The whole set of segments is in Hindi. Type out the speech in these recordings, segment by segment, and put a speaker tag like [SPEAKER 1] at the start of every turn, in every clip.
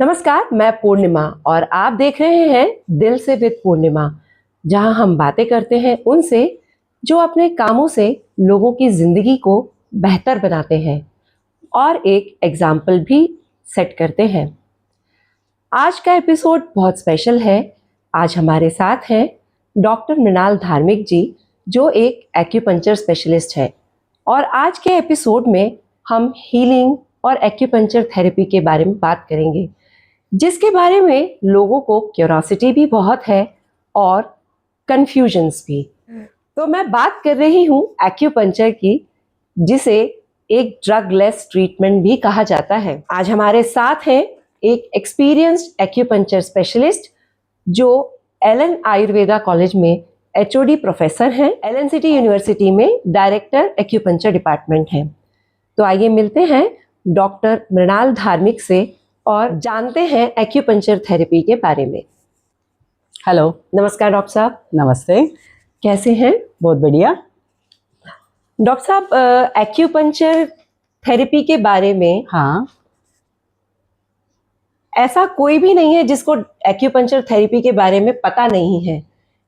[SPEAKER 1] नमस्कार, मैं पूर्णिमा और आप देख रहे हैं दिल से विद पूर्णिमा, जहां हम बातें करते हैं उनसे जो अपने कामों से लोगों की जिंदगी को बेहतर बनाते हैं और एक एग्जाम्पल भी सेट करते हैं। आज का एपिसोड बहुत स्पेशल है। आज हमारे साथ हैं डॉक्टर मृणाल धार्मिक जी, जो एक एक्यूपंक्चर स्पेशलिस्ट है। और आज के एपिसोड में हम हीलिंग और एक्यूपंक्चर थेरेपी के बारे में बात करेंगे, जिसके बारे में लोगों को क्यूरोसिटी भी बहुत है और कंफ्यूजन्स भी। तो मैं बात कर रही हूँ एक्यूपंक्चर की, जिसे एक ड्रग लेस ट्रीटमेंट भी कहा जाता है। आज हमारे साथ हैं एक एक्सपीरियंस्ड एक्यूपंक्चर स्पेशलिस्ट, जो एलन आयुर्वेदा कॉलेज में एचओडी प्रोफेसर हैं, एलन सिटी यूनिवर्सिटी में डायरेक्टर एक्यूपंक्चर डिपार्टमेंट हैं। तो आइए मिलते हैं डॉक्टर मृणाल धार्मिक से और जानते हैं एक्यूपंक्चर थेरेपी के बारे में।
[SPEAKER 2] हेलो।
[SPEAKER 1] नमस्कार डॉक्टर साहब।
[SPEAKER 2] नमस्ते।
[SPEAKER 1] कैसे हैं?
[SPEAKER 2] बहुत बढ़िया।
[SPEAKER 1] डॉक्टर साहब, एक्यूपंक्चर थेरेपी के बारे में
[SPEAKER 2] हाँ,
[SPEAKER 1] ऐसा कोई भी नहीं है जिसको एक्यूपंक्चर थेरेपी के बारे में पता नहीं है,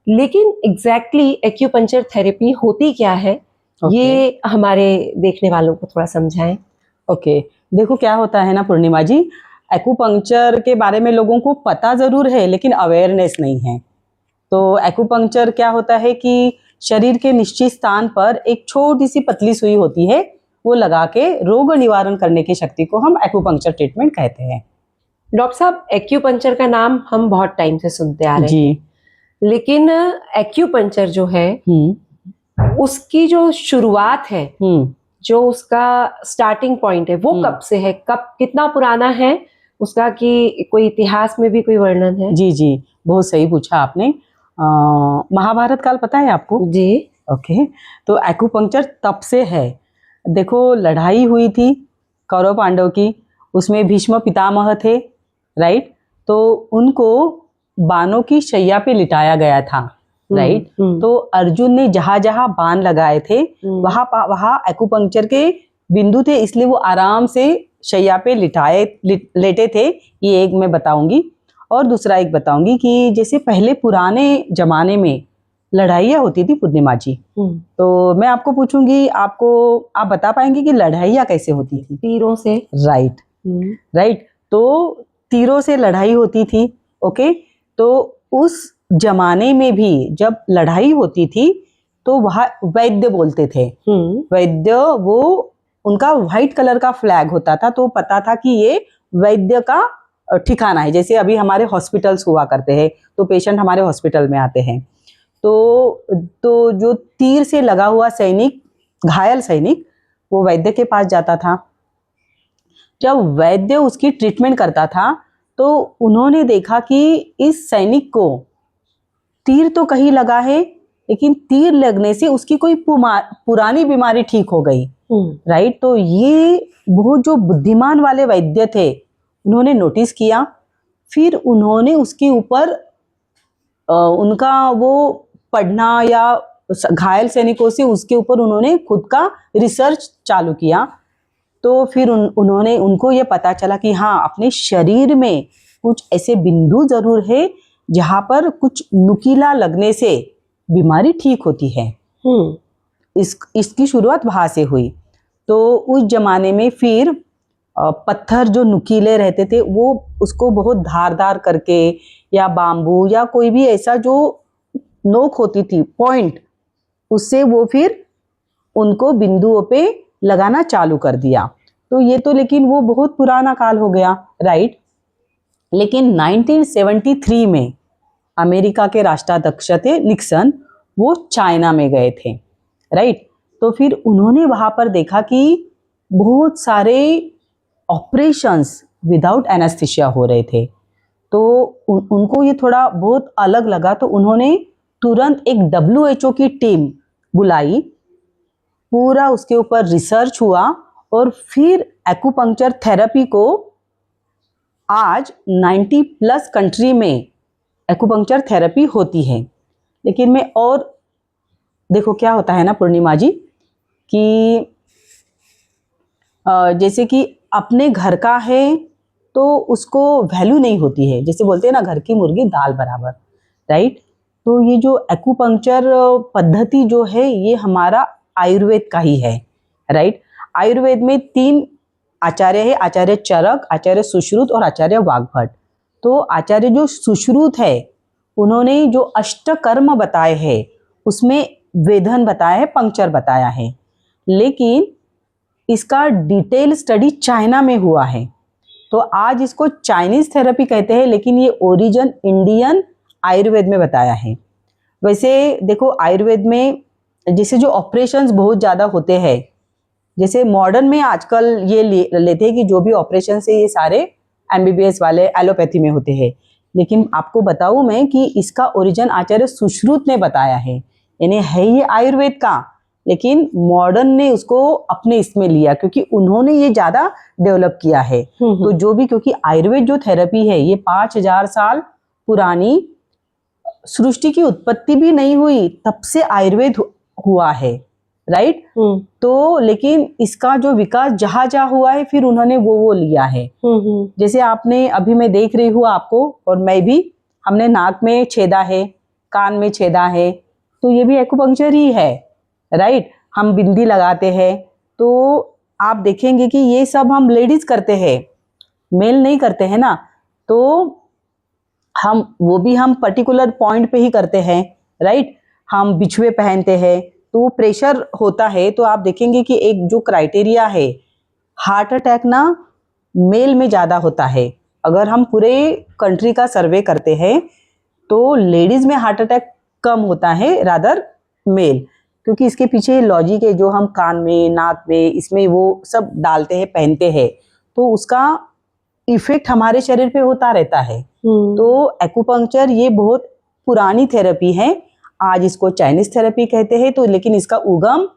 [SPEAKER 1] लेकिन एग्जैक्टली एक्यूपंक्चर थेरेपी होती क्या है, ये हमारे देखने वालों को थोड़ा समझाएं।
[SPEAKER 2] ओके। देखो क्या होता है ना पूर्णिमा जी, एक्यूपंक्चर के बारे में लोगों को पता जरूर है लेकिन अवेयरनेस नहीं है। तो एक्यूपंक्चर क्या होता है कि शरीर के निश्चित स्थान पर एक छोटी सी पतली सुई होती है, वो लगा के रोग निवारण करने की शक्ति को हम एक्यूपंक्चर ट्रीटमेंट कहते हैं।
[SPEAKER 1] डॉक्टर साहब, एक्यूपंक्चर का नाम हम बहुत टाइम से सुनते आ रहे हैं, लेकिन एक्यूपंक्चर जो है उसकी जो शुरुआत है, जो उसका स्टार्टिंग पॉइंट है, वो कब से है, कब, कितना पुराना है उसका, कि कोई इतिहास में भी कोई वर्णन है?
[SPEAKER 2] जी जी, बहुत सही पूछा आपने। महाभारत काल पता है आपको?
[SPEAKER 1] जी।
[SPEAKER 2] ओके। तो एक्यूपंक्चर तब से है। देखो, लड़ाई हुई थी कौरव पांडव की, उसमें भीष्म पितामह थे, राइट? तो उनको बाणों की शैया पे लिटाया गया था, राइट? तो अर्जुन ने जहां जहां बाण लगाए थे वहां एक्यूपंक्चर के बिंदु थे, इसलिए वो आराम से शैया पे लेटे थे। ये एक मैं बताऊंगी। और दूसरा एक बताऊंगी कि जैसे पहले पुराने जमाने में लड़ाइयाँ होती थी पूर्णिमा जी, तो मैं आपको पूछूंगी, आप बता पाएंगे कि लड़ाइयाँ कैसे होती थी?
[SPEAKER 1] तीरों से।
[SPEAKER 2] Right, right. तो तीरों से लड़ाई होती थी। ओके। तो उस जमाने में भी जब लड़ाई होती थी तो वहाँ वैद्य बोलते थे। वैद्य, वो उनका व्हाइट कलर का फ्लैग होता था, तो पता था कि ये वैद्य का ठिकाना है। जैसे अभी हमारे हॉस्पिटल्स हुआ करते हैं, तो पेशेंट हमारे हॉस्पिटल में आते हैं, तो जो तीर से लगा हुआ सैनिक, घायल सैनिक, वो वैद्य के पास जाता था। जब वैद्य उसकी ट्रीटमेंट करता था तो उन्होंने देखा कि इस सैनिक को तीर तो कहीं लगा है, लेकिन तीर लगने से उसकी कोई पुरानी बीमारी ठीक हो गई, राइट? तो ये बहुत जो बुद्धिमान वाले वैद्य थे, उन्होंने नोटिस किया। फिर उन्होंने उसके ऊपर उनका वो पढ़ना, या घायल सैनिकों से उसके ऊपर उन्होंने खुद का रिसर्च चालू किया। तो फिर उनको ये पता चला कि हाँ, अपने शरीर में कुछ ऐसे बिंदु जरूर है जहाँ पर कुछ नुकीला लगने से बीमारी ठीक होती है। इसकी शुरुआत वहाँ से हुई। तो उस जमाने में फिर पत्थर जो नुकीले रहते थे, वो उसको बहुत धारदार करके, या बाम्बू या कोई भी ऐसा जो नोक होती थी, पॉइंट, उससे वो फिर उनको बिंदुओं पे लगाना चालू कर दिया। तो ये तो लेकिन वो बहुत पुराना काल हो गया, राइट? लेकिन 1973 में अमेरिका के राष्ट्राध्यक्ष थे निक्सन, वो चाइना में गए थे, राइट? तो फिर उन्होंने वहां पर देखा कि बहुत सारे ऑपरेशंस विदाउट एनेस्थीसिया हो रहे थे। तो उनको ये थोड़ा बहुत अलग लगा, तो उन्होंने तुरंत एक WHO की टीम बुलाई, पूरा उसके ऊपर रिसर्च हुआ, और फिर एक्यूपंक्चर थेरेपी को आज 90+ कंट्री में एक्यूपंक्चर थेरेपी होती है। लेकिन मैं, और देखो क्या होता है ना पूर्णिमा जी, कि जैसे कि अपने घर का है तो उसको वैल्यू नहीं होती है। जैसे बोलते हैं ना, घर की मुर्गी दाल बराबर, राइट। तो ये जो एक्यूपंक्चर पद्धति जो है ये हमारा आयुर्वेद का ही है, राइट। आयुर्वेद में 3 आचार्य है, आचार्य चरक, आचार्य सुश्रुत और आचार्य वाग्भट। तो आचार्य जो सुश्रुत है उन्होंने जो अष्टकर्म बताए हैं उसमें वेधन बताया है, पंक्चर बताया है, लेकिन इसका डिटेल स्टडी चाइना में हुआ है। तो आज इसको चाइनीज थेरेपी कहते हैं, लेकिन ये ओरिजिन इंडियन आयुर्वेद में बताया है। वैसे देखो आयुर्वेद में जैसे जो ऑपरेशंस बहुत ज़्यादा होते हैं, जैसे मॉडर्न में आजकल ये लेते हैं कि जो भी ऑपरेशन है ये सारे एमबीबीएस वाले एलोपैथी में होते हैं, लेकिन आपको बताऊं मैं कि इसका ओरिजिन आचार्य सुश्रुत ने बताया है, यानी है ये आयुर्वेद का, लेकिन मॉडर्न ने उसको अपने इसमें लिया क्योंकि उन्होंने ये ज़्यादा डेवलप किया है। तो जो भी, क्योंकि आयुर्वेद जो थेरेपी है ये 5000 साल पुरानी, सृष्टि की उत्पत्ति भी नहीं हुई तब से आयुर्वेद हुआ है, राइट। तो लेकिन इसका जो विकास जहाँ जहाँ हुआ है फिर उन्होंने वो लिया है। जैसे आपने अभी, मैं देख रही हूँ आपको और मैं भी, हमने नाक में छेदा है, कान में छेदा है, तो ये भी एक्यूपंक्चर ही है, राइट। हम बिंदी लगाते हैं, तो आप देखेंगे कि ये सब हम लेडीज करते हैं, मेल नहीं करते हैं ना। तो हम वो भी हम पर्टिकुलर पॉइंट पे ही करते हैं, राइट। हम बिछुए पहनते हैं तो प्रेशर होता है, तो आप देखेंगे कि एक जो क्राइटेरिया है, हार्ट अटैक ना मेल में ज़्यादा होता है। अगर हम पूरे कंट्री का सर्वे करते हैं तो लेडीज में हार्ट अटैक कम होता है रादर मेल, क्योंकि इसके पीछे लॉजिक है, जो हम कान में, नाक में, इसमें वो सब डालते हैं, पहनते हैं, तो उसका इफेक्ट हमारे शरीर पे होता रहता है। तो एक्यूपंक्चर ये बहुत पुरानी थेरेपी है, आज इसको चाइनीज थेरेपी कहते हैं। तो लेकिन इसका उगम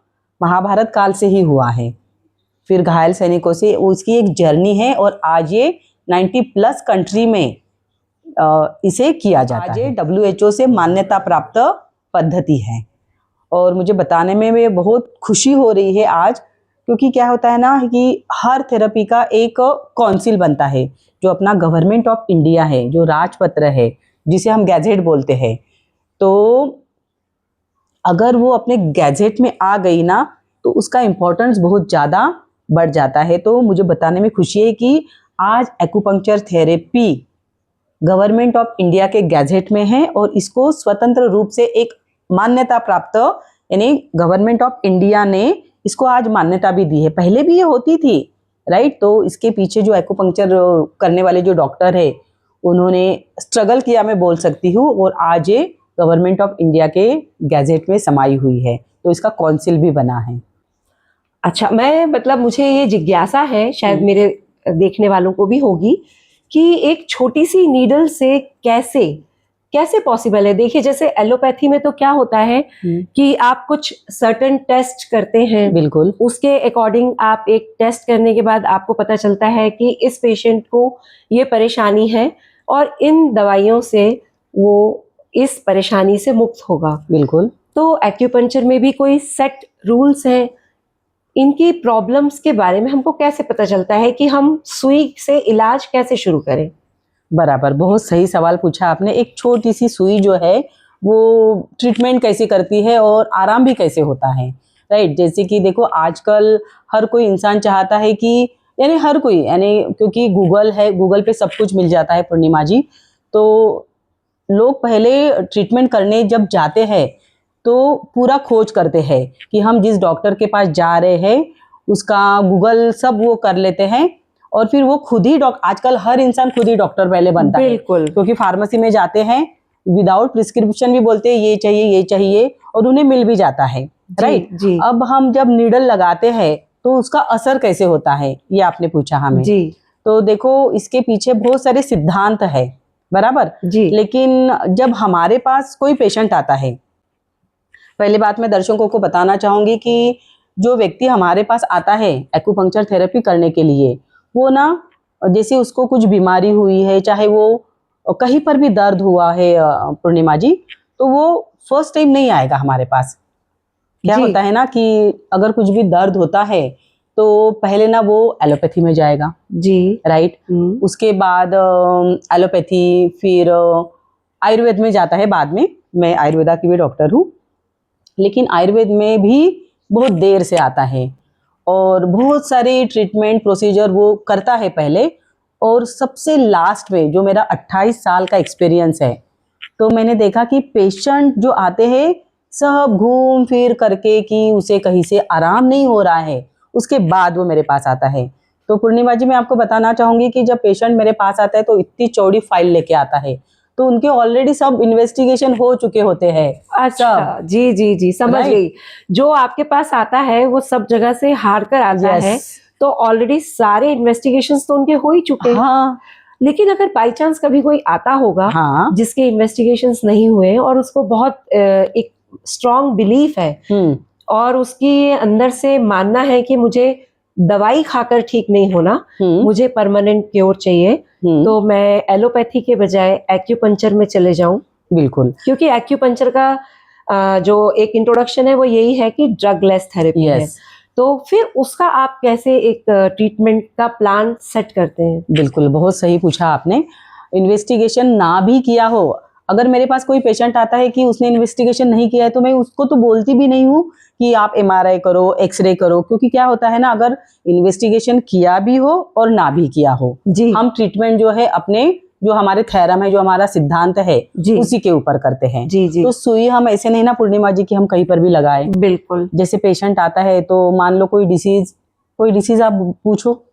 [SPEAKER 2] महाभारत काल से ही हुआ है, फिर घायल सैनिकों से उसकी एक जर्नी है, और आज ये 90+ कंट्री में इसे किया जाता है। WHO से मान्यता प्राप्त पद्धति है, और मुझे बताने में बहुत खुशी हो रही है आज, क्योंकि क्या होता है ना कि हर थेरेपी का एक काउंसिल बनता है, जो अपना गवर्नमेंट ऑफ इंडिया है, जो राजपत्र है, जिसे हम गैजेट बोलते हैं। तो अगर वो अपने गैजेट में आ गई ना तो उसका इम्पोर्टेंस बहुत ज़्यादा बढ़ जाता है। तो मुझे बताने में खुशी है कि आज acupuncture therapy government of India के गैजेट में है, और इसको स्वतंत्र रूप से एक मान्यता प्राप्त, यानी गवर्नमेंट ऑफ इंडिया ने इसको आज मान्यता भी दी है। पहले भी ये होती थी, राइट। तो इसके पीछे जो एक्यूपंक्चर करने वाले जो डॉक्टर है उन्होंने स्ट्रगल किया, मैं बोल सकती हूँ, और आज ये गवर्नमेंट ऑफ इंडिया के गैजेट में समाई हुई है, तो इसका काउंसिल भी बना है।
[SPEAKER 1] अच्छा, मैं मतलब मुझे ये जिज्ञासा है, शायद मेरे देखने वालों को भी होगी, कि एक छोटी सी नीडल से कैसे कैसे पॉसिबल है। देखिए, जैसे एलोपैथी में तो क्या होता है कि आप कुछ सर्टेन टेस्ट करते हैं,
[SPEAKER 2] बिल्कुल,
[SPEAKER 1] उसके अकॉर्डिंग आप एक टेस्ट करने के बाद आपको पता चलता है कि इस पेशेंट को ये परेशानी है और इन दवाइयों से वो इस परेशानी से मुक्त होगा।
[SPEAKER 2] बिल्कुल।
[SPEAKER 1] तो एक्यूपंक्चर में भी कोई सेट रूल्स हैं? इनकी प्रॉब्लम्स के बारे में हमको कैसे पता चलता है कि हम सुई से इलाज कैसे शुरू करें?
[SPEAKER 2] बराबर, बहुत सही सवाल पूछा आपने। एक छोटी सी सुई जो है वो ट्रीटमेंट कैसे करती है और आराम भी कैसे होता है, राइट। जैसे कि देखो आजकल हर कोई इंसान चाहता है कि, यानी हर कोई, यानी क्योंकि गूगल है, गूगल पे सब कुछ मिल जाता है पूर्णिमा जी। तो लोग पहले ट्रीटमेंट करने जब जाते हैं तो पूरा खोज करते हैं कि हम जिस डॉक्टर के पास जा रहे हैं उसका गूगल सब वो कर लेते हैं, और फिर वो खुद ही आजकल हर इंसान खुद ही डॉक्टर पहले बनता है।
[SPEAKER 1] बिल्कुल।
[SPEAKER 2] क्योंकि फार्मेसी में जाते हैं, विदाउट प्रिस्क्रिप्शन भी बोलते हैं ये चाहिए ये चाहिए, और उन्हें मिल भी जाता है, राइट
[SPEAKER 1] जी।
[SPEAKER 2] अब हम जब नीडल लगाते हैं तो उसका असर कैसे होता है, ये आपने पूछा हमें
[SPEAKER 1] जी।
[SPEAKER 2] तो देखो इसके पीछे बहुत सारे सिद्धांत है, बराबर
[SPEAKER 1] जी।
[SPEAKER 2] लेकिन जब हमारे पास कोई पेशेंट आता है, पहली बात मैं दर्शकों को बताना चाहूंगी कि जो व्यक्ति हमारे पास आता है एक्यूपंक्चर थेरेपी करने के लिए, वो ना जैसे उसको कुछ बीमारी हुई है, चाहे वो कहीं पर भी दर्द हुआ है पूर्णिमा जी, तो वो फर्स्ट टाइम नहीं आएगा हमारे पास। क्या होता है ना कि अगर कुछ भी दर्द होता है तो पहले ना वो एलोपैथी में जाएगा,
[SPEAKER 1] जी।
[SPEAKER 2] राइट। उसके बाद एलोपैथी, फिर आयुर्वेद में जाता है बाद में। मैं आयुर्वेदा की भी डॉक्टर हूँ, लेकिन आयुर्वेद में भी बहुत देर से आता है और बहुत सारे ट्रीटमेंट प्रोसीजर वो करता है पहले। और सबसे लास्ट में जो मेरा 28 साल का एक्सपीरियंस है, तो मैंने देखा कि पेशेंट जो आते हैं सब घूम फिर करके कि उसे कहीं से आराम नहीं हो रहा है, उसके बाद वो मेरे पास आता है। तो पूर्णिमा जी, मैं आपको बताना चाहूंगी कि जब पेशेंट मेरे पास आता है तो इतनी चौड़ी फाइल लेके आता है, तो उनके ऑलरेडी सब इन्वेस्टिगेशन हो चुके होते हैं।
[SPEAKER 1] अच्छा, जी जी जी, समझ
[SPEAKER 2] Right.
[SPEAKER 1] गई। जो आपके पास आता है वो सब जगह से हार कर आता
[SPEAKER 2] Yes.
[SPEAKER 1] है, तो ऑलरेडी सारे इन्वेस्टिगेशंस तो उनके हो ही चुके हैं।
[SPEAKER 2] हाँ
[SPEAKER 1] लेकिन अगर बाई चांस कभी कोई आता होगा
[SPEAKER 2] हाँ।
[SPEAKER 1] जिसके इन्वेस्टिगेशंस नहीं हुए और उसको बहुत एक स्ट्रांग बिलीफ है और उसकी अंदर से मानना है कि मुझे दवाई खाकर ठीक नहीं होना, मुझे परमानेंट क्योर चाहिए, तो मैं एलोपैथी के बजाय एक्यूपंक्चर में चले जाऊं।
[SPEAKER 2] बिल्कुल,
[SPEAKER 1] क्योंकि एक्यूपंक्चर का जो एक इंट्रोडक्शन है वो यही है कि ड्रग लेस थेरेपी है। तो फिर उसका आप कैसे एक ट्रीटमेंट का प्लान सेट करते हैं?
[SPEAKER 2] बिल्कुल, बहुत सही पूछा आपने। इन्वेस्टिगेशन ना भी किया हो, अगर मेरे पास कोई पेशेंट आता है कि उसने इन्वेस्टिगेशन नहीं किया है, तो मैं उसको तो बोलती भी नहीं हूँ कि आप एमआरआई करो, एक्सरे करो। क्योंकि क्या होता है ना, अगर इन्वेस्टिगेशन किया भी हो और ना भी किया हो,
[SPEAKER 1] जी।
[SPEAKER 2] हम ट्रीटमेंट जो है अपने, जो हमारे थ्योरम है, जो हमारा सिद्धांत है, उसी के ऊपर करते हैं।
[SPEAKER 1] जी जी।
[SPEAKER 2] तो सुई हम ऐसे नहीं ना पूर्णिमा जी कि हम कहीं पर भी लगाए।
[SPEAKER 1] बिल्कुल।
[SPEAKER 2] जैसे पेशेंट आता है तो मान लो कोई डिसीज आप पूछो।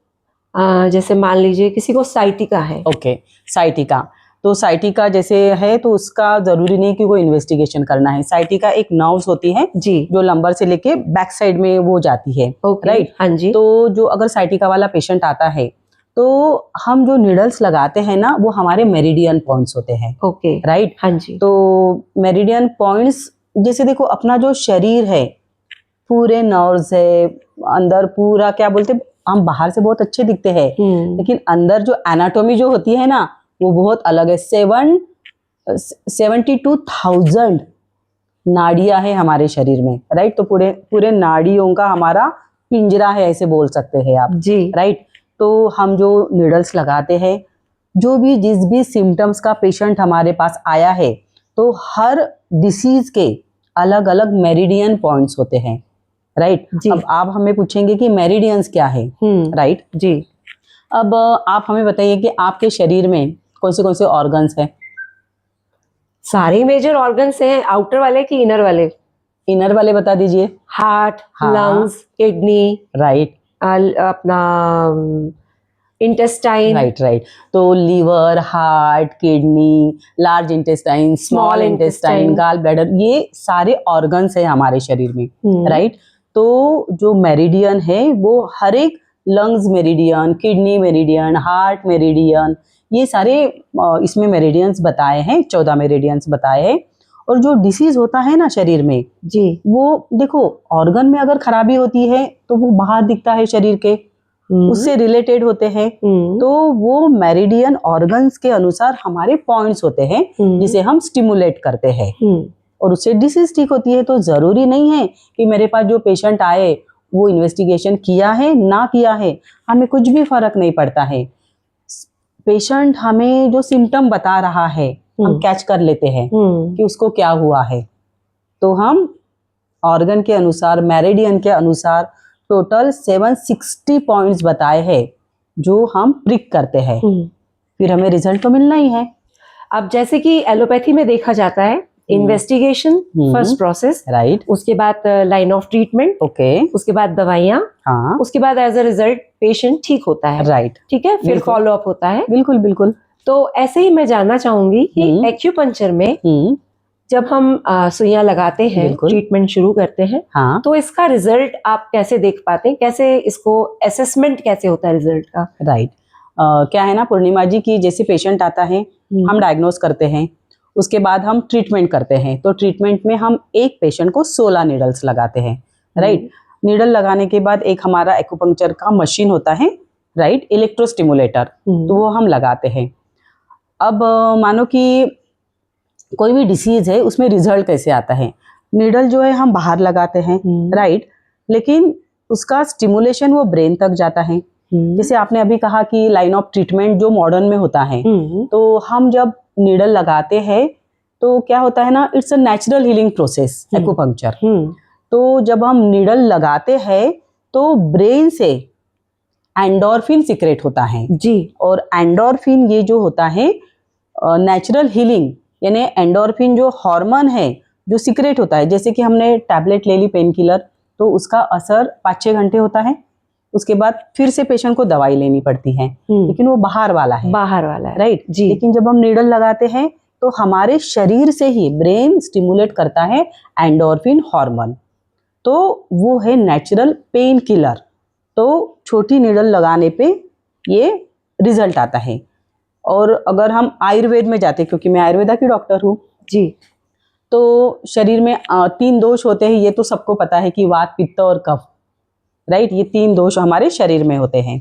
[SPEAKER 1] जैसे मान लीजिए किसी को साइटिका है।
[SPEAKER 2] Okay, sciatica. तो साइटिका जैसे है तो उसका जरूरी नहीं कि वो इन्वेस्टिगेशन करना है। साइटिका एक नर्व्स होती है
[SPEAKER 1] जी,
[SPEAKER 2] जो लंबर से लेके बैक साइड में वो जाती है, राइट।
[SPEAKER 1] हाँ जी।
[SPEAKER 2] तो जो अगर साइटिका वाला पेशेंट आता है तो हम जो नीडल्स लगाते हैं ना, वो हमारे मेरिडियन पॉइंट्स होते हैं,
[SPEAKER 1] ओके,
[SPEAKER 2] राइट।
[SPEAKER 1] हाँ जी।
[SPEAKER 2] तो मेरिडियन पॉइंट्स, जैसे देखो अपना जो शरीर है पूरे नर्व्स है अंदर, पूरा क्या बोलते, हम बाहर से बहुत अच्छे दिखते हैं, लेकिन अंदर जो एनाटॉमी जो होती है ना, वो बहुत अलग है। 72,000 नाड़ियां हैं हमारे शरीर में, राइट। तो पूरे पूरे नाड़ियों का हमारा पिंजरा है, ऐसे बोल सकते हैं आप,
[SPEAKER 1] जी,
[SPEAKER 2] राइट। तो हम जो नीडल्स लगाते हैं, जो भी जिस भी सिम्टम्स का पेशेंट हमारे पास आया है, तो हर डिसीज के अलग अलग मेरिडियन पॉइंट्स होते हैं, राइट। अब आप हमें पूछेंगे कि मेरिडियंस क्या है, राइट।
[SPEAKER 1] जी।
[SPEAKER 2] अब आप हमें बताइए कि आपके शरीर में कौन से ऑर्गन्स हैं?
[SPEAKER 1] सारे मेजर ऑर्गन्स हैं, आउटर वाले कि इनर वाले?
[SPEAKER 2] इनर वाले बता दीजिए।
[SPEAKER 1] हार्ट,
[SPEAKER 2] हाँ,
[SPEAKER 1] लंग्स, किडनी,
[SPEAKER 2] राइट,
[SPEAKER 1] अपना इंटेस्टाइन,
[SPEAKER 2] राइट। तो liver, heart, kidney, large intestine, small intestine, gall bladder, ये सारे ऑर्गन्स हैं हमारे शरीर में, राइट। तो जो मेरिडियन है वो हर एक, lungs meridian, kidney meridian, heart meridian, ये सारे इसमें मेरिडियंस बताए हैं, 14 मेरिडियंस बताए हैं। और जो डिसीज होता है ना शरीर में,
[SPEAKER 1] जी,
[SPEAKER 2] वो देखो ऑर्गन में अगर खराबी होती है तो वो बाहर दिखता है शरीर के, उससे रिलेटेड होते हैं। तो वो मेरिडियन ऑर्गन्स के अनुसार हमारे पॉइंट्स होते हैं जिसे हम स्टिमुलेट करते हैं, और उससे डिसीज ठीक होती है। तो जरूरी नहीं है कि मेरे पास जो पेशेंट आए वो इन्वेस्टिगेशन किया है ना किया है, हमें कुछ भी फर्क नहीं पड़ता है। पेशेंट हमें जो सिम्टम बता रहा है हम कैच कर लेते हैं कि उसको क्या हुआ है, तो हम ऑर्गन के अनुसार, मेरिडियन के अनुसार टोटल 760 पॉइंट्स बताए हैं जो हम प्रिक करते हैं, फिर हमें रिजल्ट तो मिलना ही है।
[SPEAKER 1] अब जैसे कि एलोपैथी में देखा जाता है इन्वेस्टिगेशन फर्स्ट प्रोसेस,
[SPEAKER 2] राइट,
[SPEAKER 1] उसके बाद लाइन ऑफ ट्रीटमेंट,
[SPEAKER 2] ओके,
[SPEAKER 1] उसके बाद दवाइयाँ,
[SPEAKER 2] हाँ,
[SPEAKER 1] उसके बाद एज अ रिजल्ट पेशेंट ठीक होता है,
[SPEAKER 2] राइट,
[SPEAKER 1] ठीक है, फिर फॉलो अप होता है।
[SPEAKER 2] बिल्कुल बिल्कुल।
[SPEAKER 1] तो ऐसे ही मैं जानना चाहूंगी कि एक्यूपंक्चर में जब हम सुइयां लगाते हैं, ट्रीटमेंट शुरू करते हैं,
[SPEAKER 2] हाँ,
[SPEAKER 1] तो इसका रिजल्ट आप कैसे देख पाते हैं, कैसे इसको असेसमेंट कैसे होता है रिजल्ट का?
[SPEAKER 2] राइट। क्या है ना पूर्णिमा जी की, जैसे पेशेंट आता है हम डायग्नोस करते हैं, उसके बाद हम ट्रीटमेंट करते हैं। तो ट्रीटमेंट में हम एक पेशेंट को 16 नीडल्स लगाते हैं, राइट। नीडल लगाने के बाद एक हमारा एक्यूपंक्चर का मशीन होता है, राइट, इलेक्ट्रोस्टिमुलेटर, तो वो हम लगाते हैं। अब मानो कि कोई भी डिसीज है, उसमें रिजल्ट कैसे आता है, नीडल जो है हम बाहर लगाते हैं, राइट, लेकिन उसका स्टिमुलेशन वो ब्रेन तक जाता है। जैसे आपने अभी कहा कि लाइन ऑफ ट्रीटमेंट जो मॉडर्न में होता है, तो हम जब नीडल लगाते हैं तो क्या होता है ना, it's a natural healing process acupuncture. तो जब हम नीडल लगाते हैं तो ब्रेन से एंडोर्फिन सिक्रेट होता है
[SPEAKER 1] जी।
[SPEAKER 2] और एंडोर्फिन ये जो होता है नेचुरल हीलिंग, यानी एंडोर्फिन जो हार्मोन है जो सिक्रेट होता है, जैसे कि हमने टैबलेट ले ली पेन किलर, तो उसका असर 5-6 घंटे होता है, उसके बाद फिर से पेशेंट को दवाई लेनी पड़ती है, लेकिन वो बाहर वाला है, राइट
[SPEAKER 1] जी।
[SPEAKER 2] लेकिन जब हम नीडल लगाते हैं तो हमारे शरीर से ही ब्रेन स्टिमुलेट करता है एंडोर्फिन हार्मोन, तो वो है नेचुरल पेन किलर। तो छोटी नीडल लगाने पे ये रिजल्ट आता है। और अगर हम आयुर्वेद में जाते, क्योंकि मैं आयुर्वेदा की डॉक्टर हूँ
[SPEAKER 1] जी,
[SPEAKER 2] तो शरीर में 3 दोष होते हैं, ये तो सबको पता है कि वात, पित्त और कफ, राइट, ये 3 दोष हमारे शरीर में होते हैं।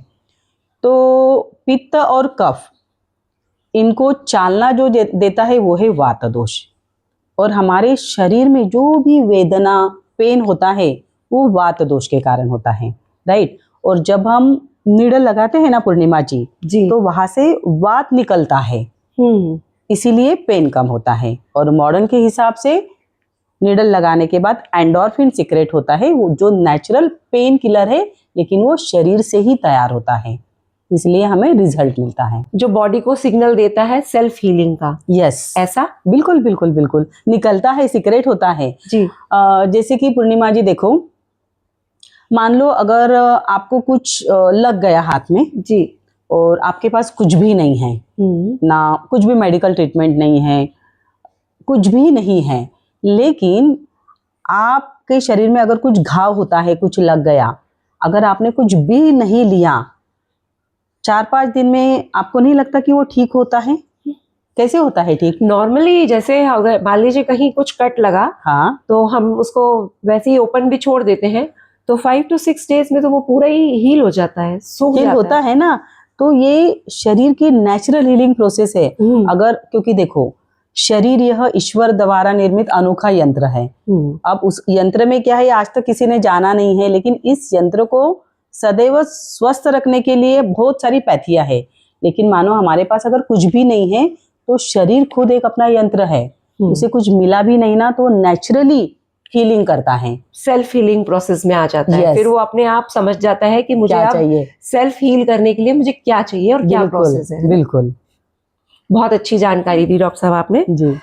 [SPEAKER 2] तो पित्त और कफ इनको चालना जो देता है वो है वात दोष, और हमारे शरीर में जो भी वेदना, पेन होता है वो वात दोष के कारण होता है, राइट। और जब हम नीडल लगाते हैं ना पूर्णिमा जी, तो वहां से वात निकलता है, इसीलिए पेन कम होता है। और मॉडर्न के हिसाब से नीडल लगाने के बाद एंडोर्फिन सिक्रेट होता है, वो जो नेचुरल पेन किलर है, लेकिन वो शरीर से ही तैयार होता है, इसलिए हमें रिजल्ट मिलता है,
[SPEAKER 1] जो बॉडी को सिग्नल देता है सेल्फ हीलिंग का।
[SPEAKER 2] यस,
[SPEAKER 1] ऐसा
[SPEAKER 2] बिल्कुल बिल्कुल बिल्कुल निकलता है, सिक्रेट होता है
[SPEAKER 1] जी।
[SPEAKER 2] जैसे कि पूर्णिमा जी देखो, मान लो अगर आपको कुछ लग गया हाथ में
[SPEAKER 1] जी,
[SPEAKER 2] और आपके पास कुछ भी नहीं है, ना कुछ भी मेडिकल ट्रीटमेंट नहीं है, कुछ भी नहीं है, लेकिन आपके शरीर में अगर कुछ घाव होता है, कुछ लग गया, अगर आपने कुछ भी नहीं लिया, 4-5 दिन में आपको नहीं लगता कि वो ठीक होता है? कैसे होता है ठीक?
[SPEAKER 1] नॉर्मली जैसे अगर मान लीजिए कहीं कुछ कट लगा,
[SPEAKER 2] हाँ,
[SPEAKER 1] तो हम उसको वैसे ही ओपन भी छोड़ देते हैं, तो 5 to 6 डेज में तो वो पूरा ही हील हो जाता है, सूख
[SPEAKER 2] हील
[SPEAKER 1] जाता
[SPEAKER 2] होता है ना। तो ये शरीर की नेचुरल हीलिंग प्रोसेस है। अगर, क्योंकि देखो, शरीर यह ईश्वर द्वारा निर्मित अनोखा यंत्र है। अब उस यंत्र में क्या है, आज तक किसी ने जाना नहीं है, लेकिन इस यंत्र को सदैव स्वस्थ रखने के लिए बहुत सारी पैथियां है। लेकिन मानो हमारे पास अगर कुछ भी नहीं है, तो शरीर खुद एक अपना यंत्र है, उसे कुछ मिला भी नहीं ना, तो नेचुरली हीलिंग करता है,
[SPEAKER 1] सेल्फ हीलिंग प्रोसेस में आ जाता है।
[SPEAKER 2] Yes.
[SPEAKER 1] फिर वो अपने आप समझ जाता है कि मुझे
[SPEAKER 2] क्या
[SPEAKER 1] अब
[SPEAKER 2] चाहिए,
[SPEAKER 1] सेल्फ हील करने के लिए मुझे क्या चाहिए और क्या
[SPEAKER 2] बिल्कुल
[SPEAKER 1] प्रोसेस है।
[SPEAKER 2] बिल्कुल
[SPEAKER 1] बहुत अच्छी जानकारी दी डॉक्टर साहब आपने
[SPEAKER 2] जी।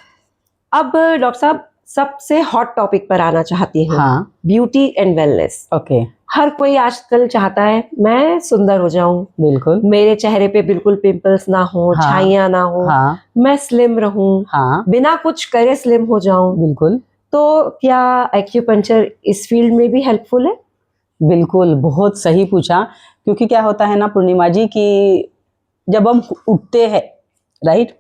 [SPEAKER 1] अब डॉक्टर साहब सबसे हॉट टॉपिक पर आना चाहती हूँ,
[SPEAKER 2] हाँ,
[SPEAKER 1] ब्यूटी एंड वेलनेस।
[SPEAKER 2] ओके,
[SPEAKER 1] हर कोई आजकल चाहता है मैं सुंदर हो जाऊं,
[SPEAKER 2] बिल्कुल,
[SPEAKER 1] मेरे चेहरे पे बिल्कुल पिंपल्स ना हो,
[SPEAKER 2] हाँ,
[SPEAKER 1] छाइयां ना हो,
[SPEAKER 2] हाँ,
[SPEAKER 1] मैं स्लिम रहूं,
[SPEAKER 2] हाँ,
[SPEAKER 1] बिना कुछ करे स्लिम हो जाऊं।
[SPEAKER 2] बिल्कुल
[SPEAKER 1] तो क्या एक्यूपंक्चर इस फील्ड में भी हेल्पफुल है?
[SPEAKER 2] बिल्कुल, बहुत सही पूछा। क्योंकि क्या होता है ना पूर्णिमा जी कि जब हम उठते हैं, राइट,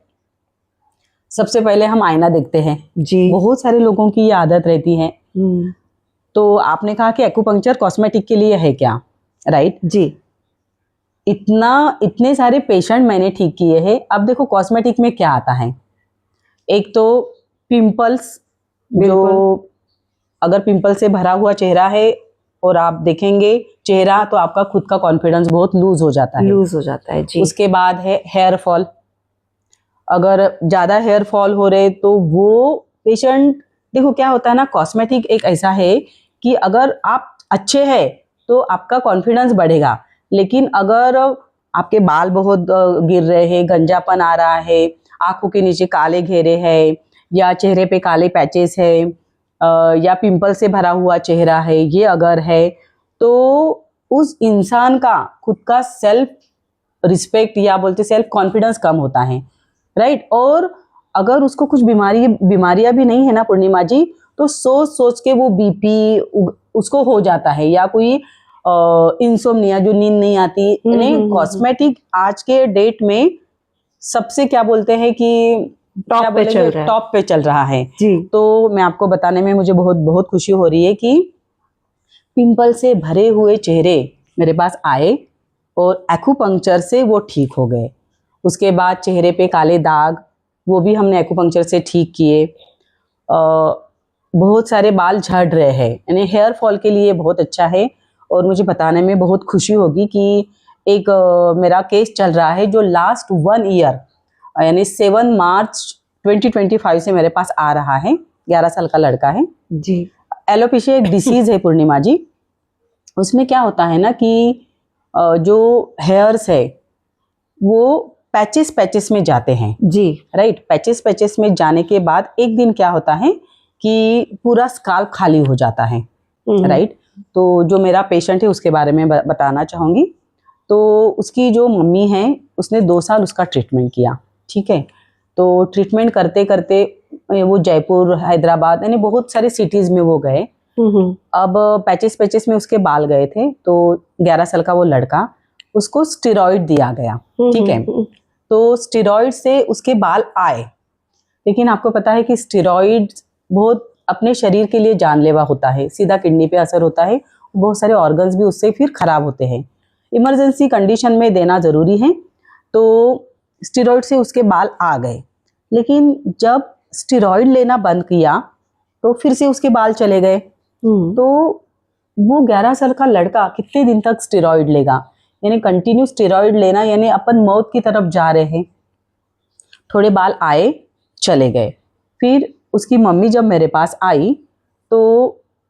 [SPEAKER 2] सबसे पहले हम आईना देखते हैं
[SPEAKER 1] जी।
[SPEAKER 2] बहुत सारे लोगों की ये आदत रहती है। तो आपने कहा कि एक्यूपंक्चर कॉस्मेटिक के लिए है क्या, राइट
[SPEAKER 1] जी।
[SPEAKER 2] इतने सारे पेशेंट मैंने ठीक किए हैं। अब देखो कॉस्मेटिक में क्या आता है, एक तो पिंपल्स, जो अगर पिंपल से भरा हुआ चेहरा है और आप देखेंगे चेहरा, तो आपका खुद का कॉन्फिडेंस बहुत लूज हो जाता है,
[SPEAKER 1] जी।
[SPEAKER 2] उसके बाद है हेयर फॉल, अगर ज्यादा हेयर फॉल हो रहे तो वो पेशेंट, देखो क्या होता है ना, कॉस्मेटिक एक ऐसा है कि अगर आप अच्छे हैं तो आपका कॉन्फिडेंस बढ़ेगा, लेकिन अगर आपके बाल बहुत गिर रहे हैं, गंजापन आ रहा है, आंखों के नीचे काले घेरे हैं, या चेहरे पे काले पैचेस है, या पिंपल से भरा हुआ चेहरा है, ये अगर है तो उस इंसान का खुद का सेल्फ रिस्पेक्ट या बोलते सेल्फ कॉन्फिडेंस कम होता है, राइट। और अगर उसको कुछ बीमारियां भी नहीं है ना पूर्णिमा जी, तो सोच सोच के वो बीपी उसको हो जाता है, या कोई इंसोम्निया, जो नींद नहीं आती। यानी कॉस्मेटिक आज के डेट में सबसे क्या बोलते हैं कि
[SPEAKER 1] टॉप
[SPEAKER 2] पे चल रहा है
[SPEAKER 1] जी।
[SPEAKER 2] तो मैं आपको बताने में मुझे बहुत बहुत खुशी हो रही है कि पिंपल से भरे हुए चेहरे मेरे पास आए और एक्यूपंक्चर से वो ठीक हो गए। उसके बाद चेहरे पे काले दाग, वो भी हमने एक्यूपंक्चर से ठीक किए। बहुत सारे बाल झड़ रहे हैं, यानी हेयर फॉल के लिए बहुत अच्छा है। और मुझे बताने में बहुत खुशी होगी कि एक मेरा केस चल रहा है जो लास्ट 1 ईयर यानी 7 मार्च 2025 से मेरे पास आ रहा है। 11 साल का लड़का है
[SPEAKER 1] जी।
[SPEAKER 2] एलोपेशिया एक डिसीज है पूर्णिमा जी। उसमें क्या होता है ना कि जो हेयर्स है वो पैचेस पैचेस में जाते हैं
[SPEAKER 1] जी।
[SPEAKER 2] राइट। पैचेस पैचेस में जाने के बाद एक दिन क्या होता है कि पूरा स्काल्प खाली हो जाता है राइट। तो जो मेरा पेशेंट है उसके बारे में बताना चाहूँगी। तो उसकी जो मम्मी है उसने 2 साल उसका ट्रीटमेंट किया, ठीक है। तो ट्रीटमेंट करते करते वो जयपुर, हैदराबाद यानी बहुत सारे सिटीज़ में वो गए। अब पैचेस पैचेस में उसके बाल गए थे। तो 11 साल का वो लड़का, उसको स्टेरॉइड दिया गया, ठीक है। तो स्टेरॉइड से उसके बाल आए, लेकिन आपको पता है कि स्टेरॉइड बहुत अपने शरीर के लिए जानलेवा होता है, सीधा किडनी पे असर होता है, बहुत सारे ऑर्गन्स भी उससे फिर खराब होते हैं। इमरजेंसी कंडीशन में देना ज़रूरी है। तो स्टेरॉइड से उसके बाल आ गए, लेकिन जब स्टेरॉइड लेना बंद किया तो फिर से उसके बाल चले गए। तो वो 11 साल का लड़का कितने दिन तक स्टेरॉइड लेगा, यानी कंटिन्यू स्टेरॉइड लेना यानी अपन मौत की तरफ जा रहे हैं। थोड़े बाल आए चले गए। फिर उसकी मम्मी जब मेरे पास आई तो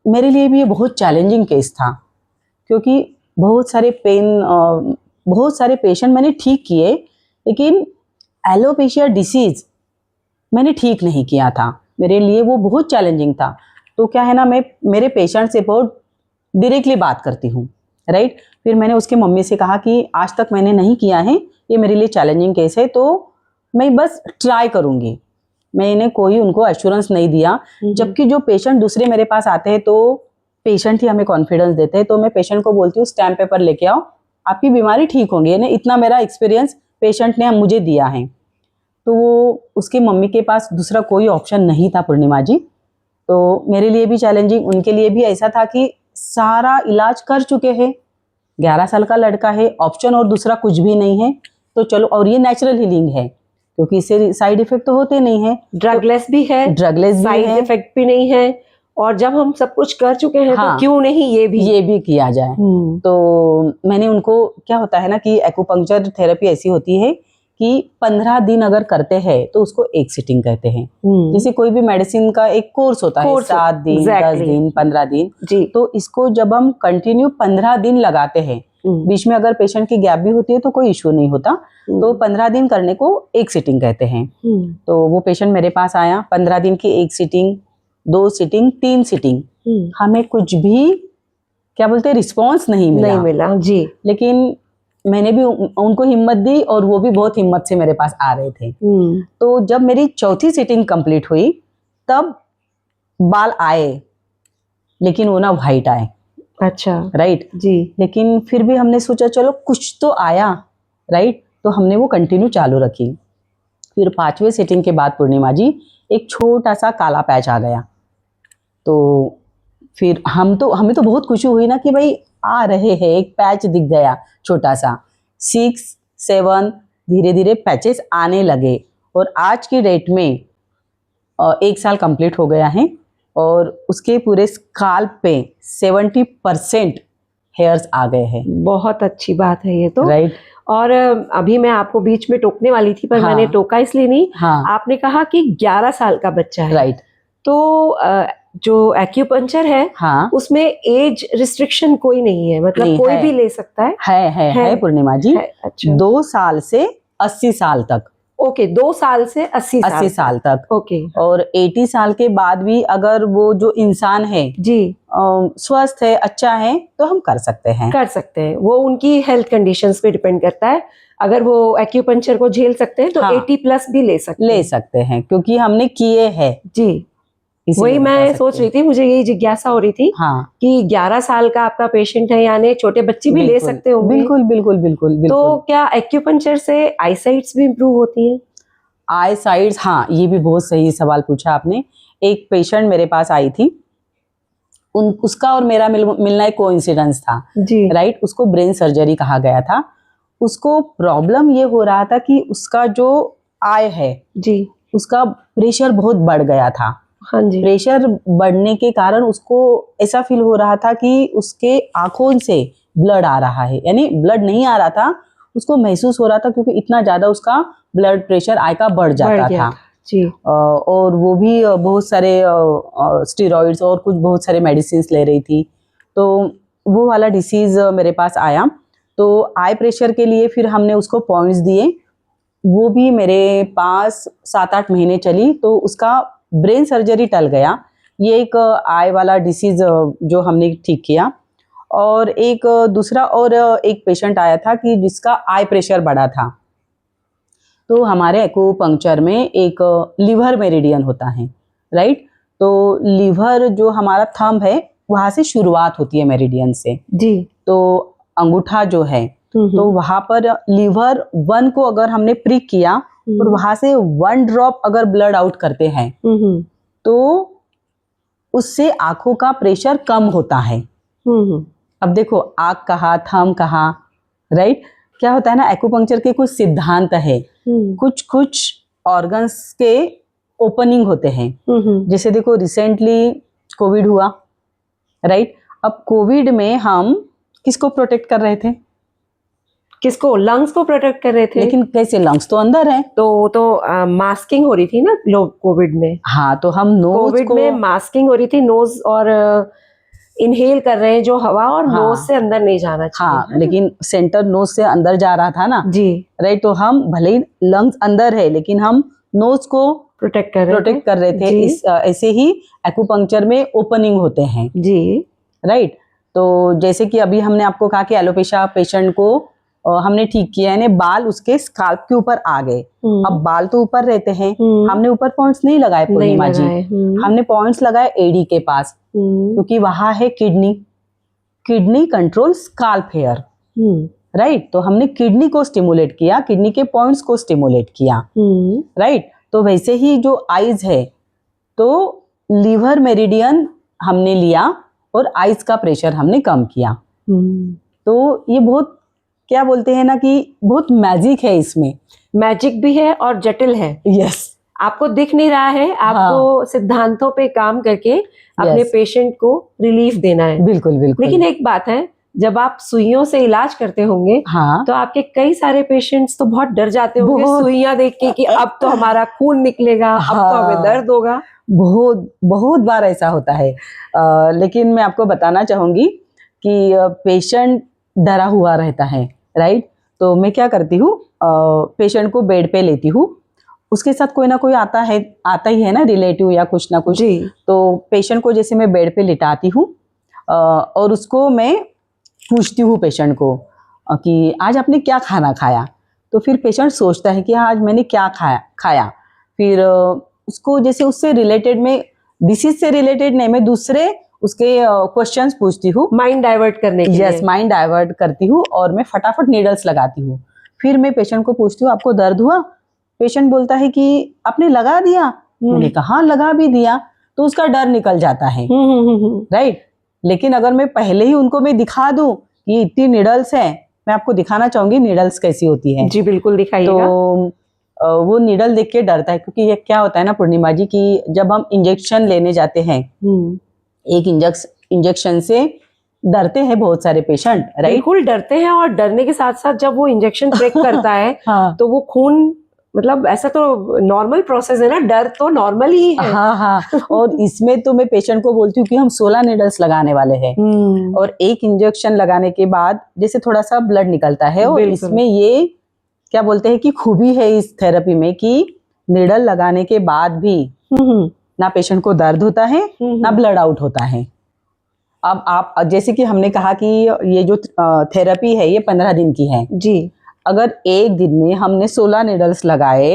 [SPEAKER 2] मेरे लिए भी ये बहुत चैलेंजिंग केस था, क्योंकि बहुत सारे पेशेंट मैंने ठीक किए, लेकिन एलोपेशिया डिसीज मैंने ठीक नहीं किया था। मेरे लिए वो बहुत चैलेंजिंग था। तो क्या है ना, मैं मेरे पेशेंट से बहुत डायरेक्टली बात करती हूँ राइट। फिर मैंने उसकी मम्मी से कहा कि आज तक मैंने नहीं किया है, ये मेरे लिए चैलेंजिंग केस है, तो मैं बस ट्राई करूँगी। मैंने कोई उनको एश्योरेंस नहीं दिया। जबकि जो पेशेंट दूसरे मेरे पास आते हैं तो पेशेंट ही हमें कॉन्फिडेंस देते हैं। तो मैं पेशेंट को बोलती हूँ स्टैम्प पेपर लेके आओ, आपकी बीमारी ठीक होगी, यानी इतना मेरा एक्सपीरियंस पेशेंट ने मुझे दिया है। तो वो उसकी मम्मी के पास दूसरा कोई ऑप्शन नहीं था पूर्णिमा जी। तो मेरे लिए भी चैलेंजिंग, उनके लिए भी ऐसा था कि सारा इलाज कर चुके हैं, 11 साल का लड़का है, ऑप्शन और दूसरा कुछ भी नहीं है। तो चलो, और ये नेचुरल हीलिंग है क्योंकि इससे साइड इफेक्ट तो होते नहीं है,
[SPEAKER 1] ड्रगलेस भी है,
[SPEAKER 2] ड्रगलेस भी
[SPEAKER 1] साइड
[SPEAKER 2] है,
[SPEAKER 1] इफेक्ट भी नहीं है। और जब हम सब कुछ कर चुके हैं
[SPEAKER 2] हाँ,
[SPEAKER 1] तो क्यों नहीं ये भी
[SPEAKER 2] किया जाए। तो मैंने उनको, क्या होता है ना कि एक्यूपंक्चर थेरेपी ऐसी होती है कि 15 दिन अगर करते हैं तो उसको एक सिटिंग कहते हैं। जैसे कोई भी मेडिसिन का एक कोर्स होता है, 7 दिन, 10 दिन, 15 दिन जी। तो इसको जब हम कंटिन्यू 15 दिन लगाते हैं, बीच में अगर पेशेंट की गैप भी होती है तो कोई इश्यू नहीं होता। तो 15 दिन करने को एक सिटिंग कहते हैं। तो वो पेशेंट मेरे पास आया, 15 दिन की एक सिटिंग, 2 सिटिंग, 3 सिटिंग, हमें कुछ भी, क्या बोलते हैं, रिस्पॉन्स नहीं मिला
[SPEAKER 1] जी।
[SPEAKER 2] लेकिन मैंने भी उनको हिम्मत दी और वो भी बहुत हिम्मत से मेरे पास आ रहे थे। तो जब मेरी चौथी सिटिंग कंप्लीट हुई तब बाल आए, लेकिन वो ना वाइट आए।
[SPEAKER 1] अच्छा,
[SPEAKER 2] राइट
[SPEAKER 1] जी।
[SPEAKER 2] लेकिन फिर भी हमने सोचा चलो कुछ तो आया, राइट। तो हमने वो कंटिन्यू चालू रखी। फिर 5वें सिटिंग के बाद पूर्णिमा जी एक छोटा सा काला पैच आ गया। तो फिर हमें तो बहुत खुशी हुई ना कि भाई आ रहे हैं, एक पैच दिख गया छोटा सा। 6, 7 धीरे धीरे पैचेस आने लगे और आज की डेट में 1 साल कंप्लीट हो गया है और उसके पूरे स्काल्प पे 70% हेयर्स आ गए हैं।
[SPEAKER 1] बहुत अच्छी बात है ये तो,
[SPEAKER 2] राइट।
[SPEAKER 1] और अभी मैं आपको बीच में टोकने वाली थी पर मैंने टोका इसलिए नहीं। आपने कहा कि 11 साल का बच्चा है, राइट। तो जो एक्यूपंक्चर है उसमें एज रिस्ट्रिक्शन कोई नहीं है, मतलब कोई भी ले सकता है
[SPEAKER 2] पूर्णिमा जी।
[SPEAKER 1] अच्छा।
[SPEAKER 2] 2 साल से 80 साल तक।
[SPEAKER 1] ओके, 2 साल से 80
[SPEAKER 2] साल तक।
[SPEAKER 1] ओके।
[SPEAKER 2] और 80 साल के बाद भी अगर वो जो इंसान है
[SPEAKER 1] जी
[SPEAKER 2] स्वस्थ है, अच्छा है, तो हम कर सकते हैं।
[SPEAKER 1] वो उनकी हेल्थ कंडीशंस पे डिपेंड करता है। अगर वो एक्यूपंक्चर को झेल सकते हैं तो 80 प्लस भी ले सकते हैं क्योंकि हमने किए हैं जी। वही मैं सोच रही थी, मुझे यही जिज्ञासा हो रही थी कि 11 साल का आपका पेशेंट है, यानी छोटे बच्चे भी ले सकते होंगे। बिल्कुल। तो क्या एक्यूपंक्चर से आईसाइट्स भी इम्प्रूव होती हैं?
[SPEAKER 2] आईसाइट्स, हाँ, ये भी बहुत सही सवाल पूछा आपने। एक पेशेंट मेरे पास आई थी, उसका और मेरा मिलना एक कोइंसिडेंस था जी। राइट। उसको ब्रेन सर्जरी कहा गया था। उसको प्रॉब्लम ये हो रहा था कि उसका जो आई है जी, उसका प्रेशर बहुत बढ़ गया था।
[SPEAKER 1] हाँ जी।
[SPEAKER 2] प्रेशर बढ़ने के कारण उसको ऐसा फील हो रहा था कि उसके आंखों से ब्लड आ रहा है, यानी ब्लड नहीं आ रहा था, उसको महसूस हो रहा था क्योंकि इतना ज्यादा उसका ब्लड प्रेशर आई का बढ़ जाता
[SPEAKER 1] गया
[SPEAKER 2] था।
[SPEAKER 1] था जी।
[SPEAKER 2] और वो भी बहुत सारे स्टेरॉइड्स और कुछ बहुत सारे मेडिसिन ले रही थी, तो वो वाला डिसीज मेरे पास आया। तो आई प्रेशर के लिए फिर हमने उसको पॉइंट्स दिए, वो भी मेरे पास 7-8 महीने चली, तो उसका ब्रेन सर्जरी टल गया। ये एक आई वाला डिसीज जो हमने ठीक किया। और एक दूसरा और एक पेशेंट आया था कि जिसका आई प्रेशर बढ़ा था। तो हमारे एक्यूपंक्चर में एक लिवर मेरिडियन होता है, राइट। तो लिवर जो हमारा थंब है वहां से शुरुआत होती है मेरिडियन से
[SPEAKER 1] जी।
[SPEAKER 2] तो अंगूठा जो है, तो वहां पर लिवर 1 को अगर हमने प्रिक किया और वहां से 1 ड्रॉप अगर ब्लड आउट करते हैं तो उससे आंखों का प्रेशर कम होता है। अब देखो, आंख कहाँ, थंब कहाँ, राइट। क्या होता है ना, एक्यूपंक्चर के कुछ सिद्धांत है, कुछ कुछ ऑर्गन्स के ओपनिंग होते हैं। जैसे देखो, रिसेंटली कोविड हुआ, राइट। अब कोविड में हम किसको प्रोटेक्ट कर रहे थे?
[SPEAKER 1] किसको? लंग्स को प्रोटेक्ट कर रहे थे।
[SPEAKER 2] लेकिन कैसे? लंग्स तो अंदर है,
[SPEAKER 1] तो मास्किंग हो रही थी ना लोग कोविड में।
[SPEAKER 2] हाँ, तो हम नोज
[SPEAKER 1] कोविड
[SPEAKER 2] को
[SPEAKER 1] में मास्किंग हो रही थी, नोज और इनहेल कर रहे हैं जो हवा, और
[SPEAKER 2] हाँ,
[SPEAKER 1] नोज से अंदर नहीं जाना चाहिए।
[SPEAKER 2] हाँ, लेकिन सेंटर नोज से अंदर जा रहा था ना
[SPEAKER 1] जी,
[SPEAKER 2] राइट। तो हम भले ही लंग्स अंदर है लेकिन हम नोज को
[SPEAKER 1] प्रोटेक्ट कर रहे थे।
[SPEAKER 2] इस ऐसे ही एक्यूपंक्चर में ओपनिंग होते हैं
[SPEAKER 1] जी,
[SPEAKER 2] राइट। तो जैसे कि अभी हमने आपको कहा कि एलोपेशिया पेशेंट को हमने ठीक किया, यानी बाल उसके स्काल्प के ऊपर आ गए। अब बाल तो ऊपर रहते हैं, हमने ऊपर पॉइंट्स नहीं लगाए पूर्णिमा जी, हमने पॉइंट्स लगाए एडी के पास, क्योंकि वहां है kidney control scalp hair, right. तो हमने किडनी को स्टिमुलेट किया, किडनी के पॉइंट्स को स्टिमुलेट किया, राइट। तो वैसे ही जो आईज है, तो लीवर मेरिडियन हमने लिया और आईज का प्रेशर हमने कम किया। तो ये बहुत, क्या बोलते हैं ना कि बहुत मैजिक है इसमें।
[SPEAKER 1] मैजिक भी है और जटिल है।
[SPEAKER 2] यस,
[SPEAKER 1] आपको दिख नहीं रहा है, आपको सिद्धांतों पे काम करके अपने पेशेंट को रिलीफ देना है।
[SPEAKER 2] बिल्कुल बिल्कुल।
[SPEAKER 1] लेकिन एक बात है, जब आप सुइयों से इलाज करते होंगे,
[SPEAKER 2] हाँ,
[SPEAKER 1] तो आपके कई सारे पेशेंट्स तो बहुत डर जाते होंगे सुइयां देख के कि अब तो हमारा खून निकलेगा, अब तो हमें दर्द होगा।
[SPEAKER 2] बहुत बहुत बार ऐसा होता है। लेकिन मैं आपको बताना चाहूंगी कि पेशेंट डरा हुआ रहता है, राइट। तो मैं क्या करती हूँ, पेशेंट को बेड पे लेती हूँ, उसके साथ कोई ना कोई आता ही है ना, रिलेटिव या कुछ ना कुछ। तो पेशेंट को जैसे मैं बेड पे लिटाती हूँ और उसको मैं पूछती हूँ पेशेंट को कि आज आपने क्या खाना खाया। तो फिर पेशेंट सोचता है कि आज मैंने क्या खाया। फिर उसको जैसे उससे रिलेटेड में, डिसीज से रिलेटेड नहीं, मैं दूसरे उसके क्वेश्चंस पूछती हूँ
[SPEAKER 1] माइंड डाइवर्ट करने के लिए।
[SPEAKER 2] यस, माइंड डाइवर्ट करती हूँ और मैं फटाफट नीडल्स लगाती हूँ। फिर मैं पेशेंट को पूछती हूँ, आपको दर्द हुआ? पेशेंट बोलता है कि आपने लगा दिया। मैंने कहा लगा भी दिया, तो उसका डर निकल जाता है, राइट। लेकिन अगर मैं पहले ही उनको मैं दिखा दूं कि इतनी नीडल्स है, मैं आपको दिखाना चाहूंगी नीडल्स कैसी होती है।
[SPEAKER 1] जी बिल्कुल, दिखाइएगा।
[SPEAKER 2] तो वो नीडल देख के डरता है, क्योंकि ये क्या होता है ना पूर्णिमा जी की जब हम इंजेक्शन लेने जाते हैं, एक इंजेक्शन से डरते हैं बहुत सारे पेशेंट, राइट।
[SPEAKER 1] बिल्कुल डरते हैं, और डरने के साथ साथ जब वो इंजेक्शन प्रिक करता है
[SPEAKER 2] हाँ,
[SPEAKER 1] तो वो खून, मतलब ऐसा तो नॉर्मल प्रोसेस है ना, डर तो नॉर्मल ही है।
[SPEAKER 2] हाँ। और इसमें तो मैं पेशेंट को बोलती हूँ कि हम 16 नीडल्स लगाने वाले हैं, और एक इंजेक्शन लगाने के बाद जैसे थोड़ा सा ब्लड निकलता है। और इसमें ये क्या बोलते हैं कि खूबी है इस थेरेपी में कि नीडल लगाने के बाद भी ना पेशेंट को दर्द होता है ना ब्लड आउट होता है। अब आप जैसे कि हमने कहा कि ये जो थेरेपी है ये 15 दिन की है
[SPEAKER 1] जी।
[SPEAKER 2] अगर एक दिन में हमने 16 नीडल्स लगाए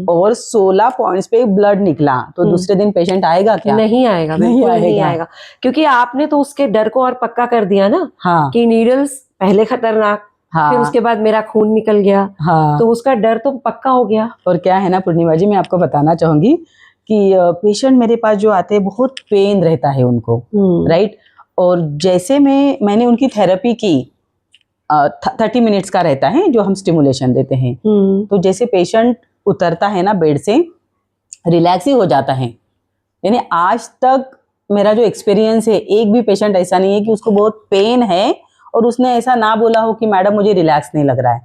[SPEAKER 2] और 16 पॉइंट्स पे ब्लड निकला, तो दूसरे दिन पेशेंट आएगा क्या?
[SPEAKER 1] नहीं आएगा, बिल्कुल नहीं आएगा, क्योंकि आपने तो उसके डर को और पक्का कर दिया ना।
[SPEAKER 2] हाँ,
[SPEAKER 1] कि नीडल्स पहले खतरनाक, फिर उसके बाद मेरा खून निकल गया।
[SPEAKER 2] हाँ,
[SPEAKER 1] तो उसका डर तो पक्का हो गया।
[SPEAKER 2] और क्या है ना पूर्णिमा जी, मैं आपको बताना चाहूंगी कि पेशेंट मेरे पास जो आते हैं बहुत पेन रहता है उनको, राइट। और जैसे मैंने उनकी थेरेपी की 30 मिनट्स का रहता है जो हम स्टिमुलेशन देते हैं। तो जैसे पेशेंट उतरता है ना बेड से, रिलैक्स ही हो जाता है, यानी आज तक मेरा जो एक्सपीरियंस है, एक भी पेशेंट ऐसा नहीं है कि उसको बहुत पेन है और उसने ऐसा ना बोला हो कि मैडम मुझे रिलैक्स नहीं लग रहा है।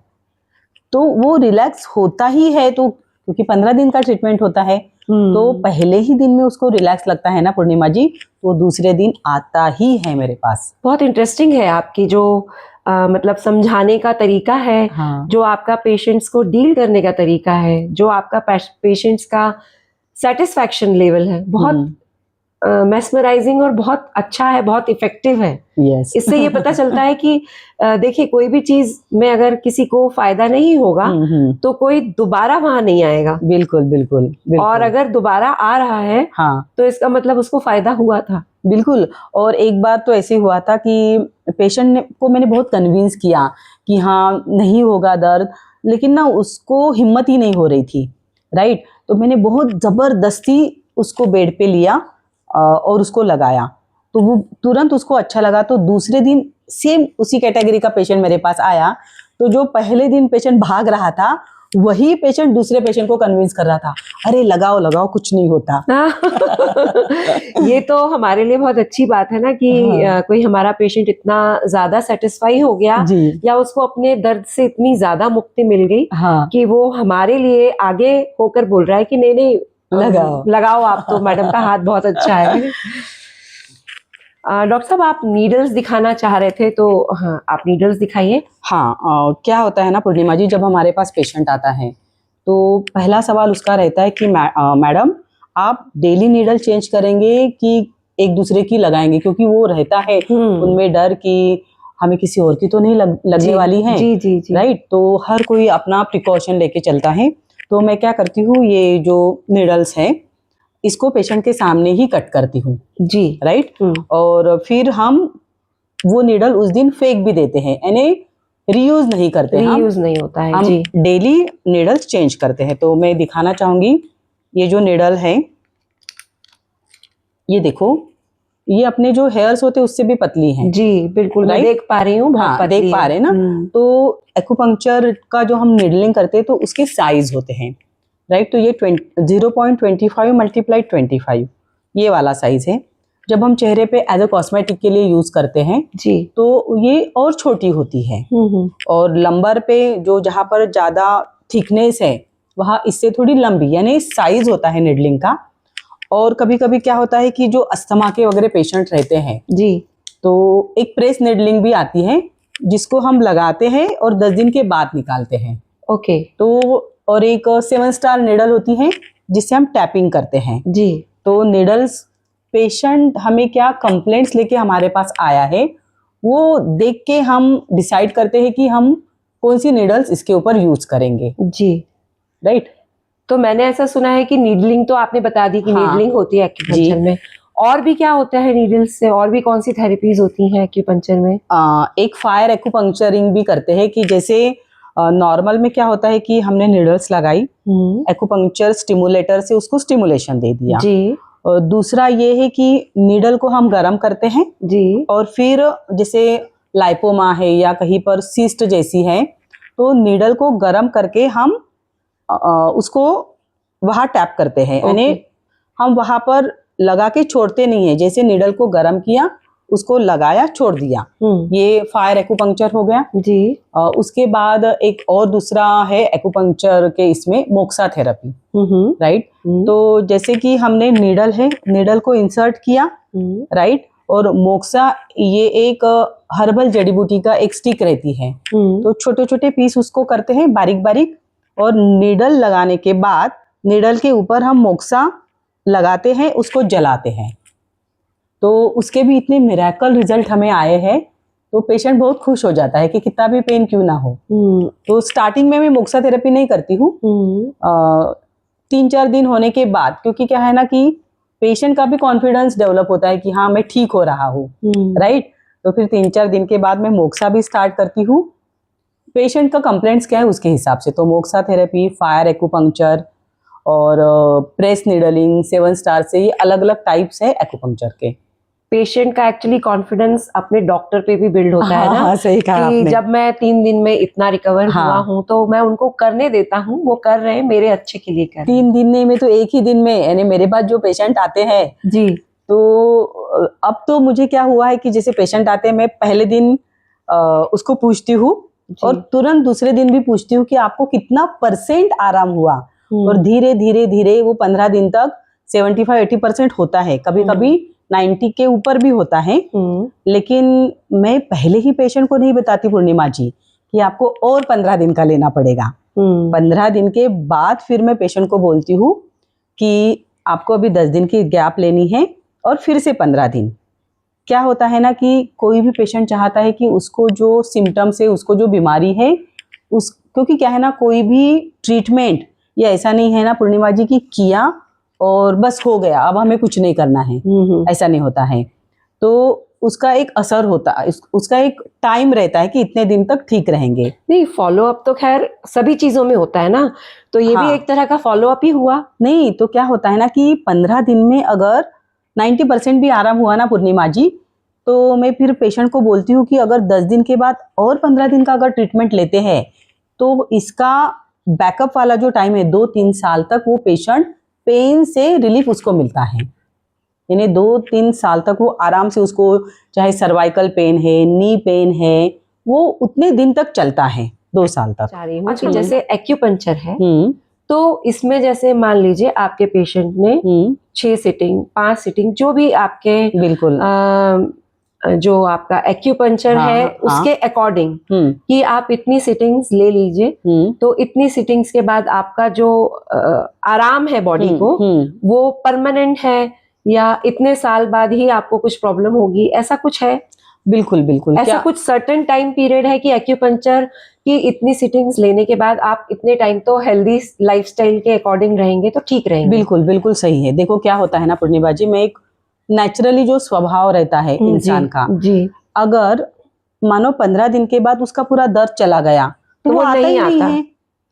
[SPEAKER 2] तो वो रिलैक्स होता ही है, तो क्योंकि 15 दिन का ट्रीटमेंट होता है, तो पहले ही दिन में उसको रिलैक्स लगता है ना पूर्णिमा जी, तो दूसरे दिन आता ही है मेरे पास।
[SPEAKER 1] बहुत इंटरेस्टिंग है आपकी जो मतलब समझाने का तरीका है,
[SPEAKER 2] हाँ।
[SPEAKER 1] जो आपका पेशेंट्स को डील करने का तरीका है, जो आपका पेशेंट्स का सेटिस्फैक्शन लेवल है, बहुत मेस्मराइजिंग और बहुत अच्छा है, बहुत इफेक्टिव है।
[SPEAKER 2] यस।
[SPEAKER 1] इससे ये पता चलता है कि देखिए कोई भी चीज में अगर किसी को फायदा नहीं होगा तो कोई दोबारा वहां नहीं आएगा।
[SPEAKER 2] बिल्कुल बिल्कुल बिल्कुल।
[SPEAKER 1] और अगर दोबारा आ रहा है
[SPEAKER 2] हाँ,
[SPEAKER 1] तो इसका मतलब उसको फायदा हुआ था।
[SPEAKER 2] बिल्कुल। और एक बार तो ऐसे हुआ था कि पेशेंट को मैंने बहुत कन्विंस किया कि हाँ नहीं होगा दर्द, लेकिन ना उसको हिम्मत ही नहीं हो रही थी, राइट। तो मैंने बहुत जबरदस्ती उसको बेड पे लिया और उसको लगाया, तो वो तुरंत उसको अच्छा लगा। तो दूसरे दिन सेम उसी कैटेगरी का पेशेंट मेरे पास आया, तो जो पहले दिन पेशेंट भाग रहा था वही पेशेंट दूसरे पेशेंट को कन्विंस कर रहा था, अरे लगाओ लगाओ कुछ नहीं होता।
[SPEAKER 1] ये तो हमारे लिए बहुत अच्छी बात है ना कि
[SPEAKER 2] हाँ।
[SPEAKER 1] कोई हमारा पेशेंट इतना ज्यादा सेटिस्फाई हो गया
[SPEAKER 2] जी।
[SPEAKER 1] या उसको अपने दर्द से इतनी ज्यादा मुक्ति मिल गई
[SPEAKER 2] हाँ।
[SPEAKER 1] कि वो हमारे लिए आगे होकर बोल रहा है कि नहीं नहीं
[SPEAKER 2] लगाओ
[SPEAKER 1] लगाओ, आप तो मैडम का हाथ बहुत अच्छा है। डॉक्टर साहब आप नीडल्स दिखाना चाह रहे थे, तो हाँ आप नीडल्स दिखाइए।
[SPEAKER 2] हाँ, क्या होता है ना पूर्णिमा जी, जब हमारे पास पेशेंट आता है तो पहला सवाल उसका रहता है कि मैडम आप डेली नीडल चेंज करेंगे कि एक दूसरे की लगाएंगे, क्योंकि वो रहता है उनमें डर कि हमें किसी और की तो नहीं लगने वाली है।
[SPEAKER 1] जी जी जी।
[SPEAKER 2] राइट, तो हर कोई अपना प्रिकॉशन लेके चलता है। तो मैं क्या करती हूँ, ये जो नीडल्स हैं इसको पेशेंट के सामने ही कट करती हूँ
[SPEAKER 1] जी।
[SPEAKER 2] राइट। और फिर हम वो नीडल उस दिन फेंक भी देते हैं, यानी रीयूज नहीं करते,
[SPEAKER 1] रीयूज नहीं होता है।
[SPEAKER 2] हम
[SPEAKER 1] जी।
[SPEAKER 2] डेली नीडल्स चेंज करते हैं। तो मैं दिखाना चाहूंगी, ये जो नीडल है ये देखो, ये अपने जो हेयर्स होते हैं उससे भी पतली हैं।
[SPEAKER 1] जी बिल्कुल, मैं
[SPEAKER 2] राइट?
[SPEAKER 1] देख पा रही हूँ, बहुत
[SPEAKER 2] हाँ,
[SPEAKER 1] पतली
[SPEAKER 2] देख पा
[SPEAKER 1] है।
[SPEAKER 2] रहे हैं ना। तो एक्यूपंक्चर का जो हम नीडलिंग करते हैं तो उसके साइज होते हैं, राइट। तो ये 0.25 मल्टीप्लाई 25 ये वाला साइज है। जब हम चेहरे पे एज अ कॉस्मेटिक के लिए यूज करते हैं
[SPEAKER 1] जी
[SPEAKER 2] तो ये और छोटी होती है। और लंबर पे जो जहाँ पर ज्यादा थिकनेस है वहाँ इससे थोड़ी लंबी, यानी साइज होता है निडलिंग का। और कभी कभी क्या होता है कि जो अस्थमा के वगैरह पेशेंट रहते हैं
[SPEAKER 1] जी,
[SPEAKER 2] तो एक प्रेस निडलिंग भी आती है जिसको हम लगाते हैं और 10 दिन के बाद निकालते हैं।
[SPEAKER 1] ओके।
[SPEAKER 2] तो और एक 7 स्टार निडल होती है जिससे हम टैपिंग करते हैं।
[SPEAKER 1] जी।
[SPEAKER 2] तो निडल्स पेशेंट हमें क्या कंप्लेंट्स लेके हमारे पास आया है वो देख के हम डिसाइड करते हैं कि हम कौन सी निडल्स इसके ऊपर यूज करेंगे।
[SPEAKER 1] जी
[SPEAKER 2] राइट।
[SPEAKER 1] तो मैंने ऐसा सुना है कि नीडलिंग तो आपने बता दी कि
[SPEAKER 2] हाँ,
[SPEAKER 1] नीडलिंग होती है एक्यूपंक्चर में, और भी क्या होता है नीडल्स से, और भी कौन सी थेरेपीज होती हैं एक्यूपंक्चर में?
[SPEAKER 2] एक फायर एक्यूपंक्चरिंग भी करते हैं कि जैसे नॉर्मल में क्या होता है कि हमने निडल्स लगाई, एक्यूपंक्चर स्टिमुलेटर से उसको स्टिमुलेशन दे दिया
[SPEAKER 1] जी।
[SPEAKER 2] और दूसरा ये है कि नीडल को हम गर्म करते हैं
[SPEAKER 1] जी।
[SPEAKER 2] और फिर जैसे लाइपोमा है या कहीं पर सिस्ट जैसी है तो नीडल को गर्म करके हम उसको वहाँ टैप करते हैं, यानी हम वहाँ पर लगा के छोड़ते नहीं है। जैसे नीडल को गर्म किया, उसको लगाया, छोड़ दिया, ये फायर एक्यूपंक्चर हो गया।
[SPEAKER 1] जी।
[SPEAKER 2] उसके बाद एक और दूसरा है एक्यूपंक्चर के इसमें मोक्सा थेरेपी, राइट। तो जैसे कि हमने नीडल है, नीडल को इंसर्ट किया, राइट। और मोक्सा ये एक हर्बल जड़ी बूटी का एक स्टिक रहती है, तो छोटे छोटे पीस उसको करते हैं बारीक बारीक और नीडल लगाने के बाद नीडल के ऊपर हम मोक्सा लगाते हैं, उसको जलाते हैं। तो उसके भी इतने मिरेकल रिजल्ट हमें आए हैं, तो पेशेंट बहुत खुश हो जाता है कि कितना भी पेन क्यों ना हो। तो स्टार्टिंग में मैं मोक्सा थेरेपी नहीं करती हूँ, 3-4 दिन होने के बाद, क्योंकि क्या है ना कि पेशेंट का भी कॉन्फिडेंस डेवलप होता है कि हाँ मैं ठीक हो रहा हूँ, राइट। तो फिर 3-4 दिन के बाद मैं मोक्सा भी स्टार्ट करती हूँ, पेशेंट का कंप्लेंट्स क्या है उसके हिसाब से। तो मोक्सा थेरेपी, फायर एक्यूपंक्चर और प्रेस नीडलिंग, 7 स्टार से, ये अलग अलग टाइप्स है एक्यूपंक्चर के।
[SPEAKER 1] पेशेंट का एक्चुअली कॉन्फिडेंस अपने डॉक्टर पे भी बिल्ड होता है ना।
[SPEAKER 2] हाँ, सही कहा
[SPEAKER 1] कि
[SPEAKER 2] आपने।
[SPEAKER 1] जब मैं 3 दिन में इतना रिकवर
[SPEAKER 2] हाँ।
[SPEAKER 1] हुआ हूँ तो मैं उनको करने देता हूँ, वो कर रहे हैं, मेरे अच्छे के लिए कर रहे
[SPEAKER 2] 3 दिन नहीं, मैं तो एक ही दिन में, यानी मेरे पास जो पेशेंट आते हैं
[SPEAKER 1] हैं। जी
[SPEAKER 2] तो अब तो मुझे क्या हुआ है कि जैसे पेशेंट आते हैं, मैं पहले दिन उसको पूछती हूँ और
[SPEAKER 1] जी।
[SPEAKER 2] तुरंत दूसरे दिन भी पूछती हूँ कि आपको कितना % आराम हुआ। और
[SPEAKER 1] हम्म,
[SPEAKER 2] धीरे धीरे धीरे वो 15 दिन तक 75-80% होता है, कभी कभी 90 के ऊपर भी होता है। लेकिन मैं पहले ही पेशेंट को नहीं बताती पूर्णिमा जी कि आपको और 15 दिन का लेना पड़ेगा। 15 दिन के बाद फिर मैं पेशेंट को बोलती हूँ कि आपको अभी 10 दिन की गैप लेनी है और फिर से 15 दिन। क्या होता है ना कि कोई भी पेशेंट चाहता है कि उसको जो सिम्टम्स है, उसको जो बीमारी है, उस क्योंकि क्या है ना, कोई भी ट्रीटमेंट ये ऐसा नहीं है ना पूर्णिमा जी की किया और बस हो गया, अब हमें कुछ नहीं करना है, ऐसा नहीं होता है। तो उसका एक असर होता है, उसका एक टाइम रहता है कि इतने दिन तक ठीक रहेंगे।
[SPEAKER 1] नहीं, फॉलो अप तो खैर सभी चीजों में होता है ना, तो ये भी
[SPEAKER 2] हाँ।
[SPEAKER 1] एक तरह का फॉलो अप ही हुआ।
[SPEAKER 2] नहीं तो क्या होता है ना कि 15 दिन में अगर 90% भी आराम हुआ ना पूर्णिमा जी, तो मैं फिर पेशेंट को बोलती हूँ कि अगर 10 दिन के बाद और 15 दिन का अगर ट्रीटमेंट लेते हैं तो इसका बैकअप वाला जो टाइम है 2-3 साल तक वो पेशेंट पेन से रिलीफ उसको मिलता है। यानी 2-3 साल तक वो आराम से, उसको चाहे सर्वाइकल पेन है, नी पेन है, वो उतने दिन तक चलता है, 2 साल तक।
[SPEAKER 1] चाह रही हूँ कि जैसे एक्यूपंक्चर है,
[SPEAKER 2] हम्म
[SPEAKER 1] तो इसमें जैसे मान लीजिए आपके पेशेंट ने 6 सिटिंग 5 सिटिंग जो भी आपके
[SPEAKER 2] बिल्कुल।
[SPEAKER 1] जो आपका एक्यूपंक्चर
[SPEAKER 2] हाँ,
[SPEAKER 1] है
[SPEAKER 2] हाँ,
[SPEAKER 1] उसके अकॉर्डिंग कि आप इतनी सिटिंग्स ले लीजिए, तो इतनी सिटिंग्स के बाद आपका जो आराम है बॉडी को वो परमानेंट है या इतने साल बाद ही आपको कुछ प्रॉब्लम होगी, ऐसा कुछ है?
[SPEAKER 2] बिल्कुल बिल्कुल।
[SPEAKER 1] ऐसा
[SPEAKER 2] क्या
[SPEAKER 1] कुछ सर्टेन टाइम पीरियड है कि एक्यूपंक्चर की इतनी सिटिंग्स लेने के बाद आप इतने टाइम तो हेल्दी लाइफस्टाइल के अकॉर्डिंग रहेंगे तो ठीक रहेंगे?
[SPEAKER 2] बिल्कुल बिल्कुल सही है। देखो क्या होता है ना पूर्णिमा जी, में एक नेचुरली जो स्वभाव रहता है इंसान का,
[SPEAKER 1] जी
[SPEAKER 2] अगर मानो 15 दिन के बाद उसका पूरा दर्द चला गया तो वो आता ही नहीं है,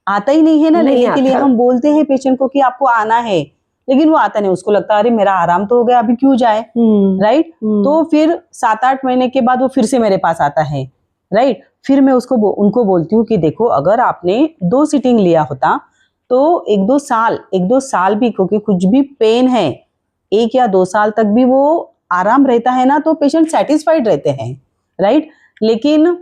[SPEAKER 2] आता ही नहीं है ना
[SPEAKER 1] नहीं
[SPEAKER 2] लेने के लिए।
[SPEAKER 1] आता।
[SPEAKER 2] हम बोलते हैं पेशेंट को कि आपको आना है, लेकिन वो आता नहीं, उसको लगता है अरे मेरा आराम तो हो गया, अभी क्यों जाए, राइट। तो फिर 7-8 महीने के बाद वो फिर से मेरे पास आता है, राइट। फिर मैं उनको बोलती हूँ कि देखो अगर आपने 2 सीटिंग लिया होता तो 1-2 साल भी, क्योंकि कुछ भी पेन है 1 या 2 साल तक भी वो आराम रहता है ना, तो पेशेंट सेटिस्फाइड रहते हैं, राइट। लेकिन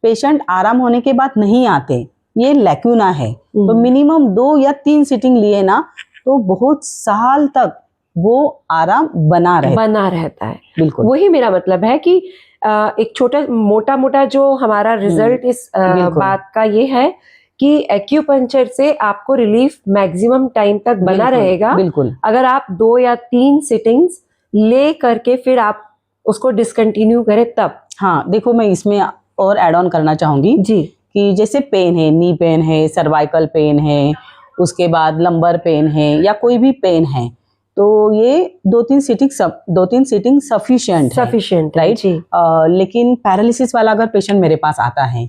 [SPEAKER 2] पेशेंट आराम होने के बाद नहीं आते, ये लैक्यूना है। तो मिनिमम 2 या 3 सीटिंग लिए ना तो बहुत साल तक वो आराम बना
[SPEAKER 1] रहता है।
[SPEAKER 2] बिल्कुल।
[SPEAKER 1] वही मेरा मतलब है कि एक छोटा मोटा जो हमारा रिजल्ट इस बात का ये है कि एक्यूपंक्चर से आपको रिलीफ मैक्सिमम टाइम तक बना रहेगा।
[SPEAKER 2] बिल्कुल।
[SPEAKER 1] अगर आप 2 या 3 सिटिंग्स ले करके फिर आप उसको डिसकंटिन्यू करें तब।
[SPEAKER 2] हाँ देखो, मैं इसमें और ऐड ऑन करना चाहूंगी
[SPEAKER 1] जी
[SPEAKER 2] कि जैसे पेन है, नी पेन है, सर्वाइकल पेन है, उसके बाद लंबर पेन है या कोई भी पेन है, तो ये 2-3 सीटिंग सफिशिएंट है, राइट। लेकिन पैरालिसिस वाला अगर पेशेंट मेरे पास आता है,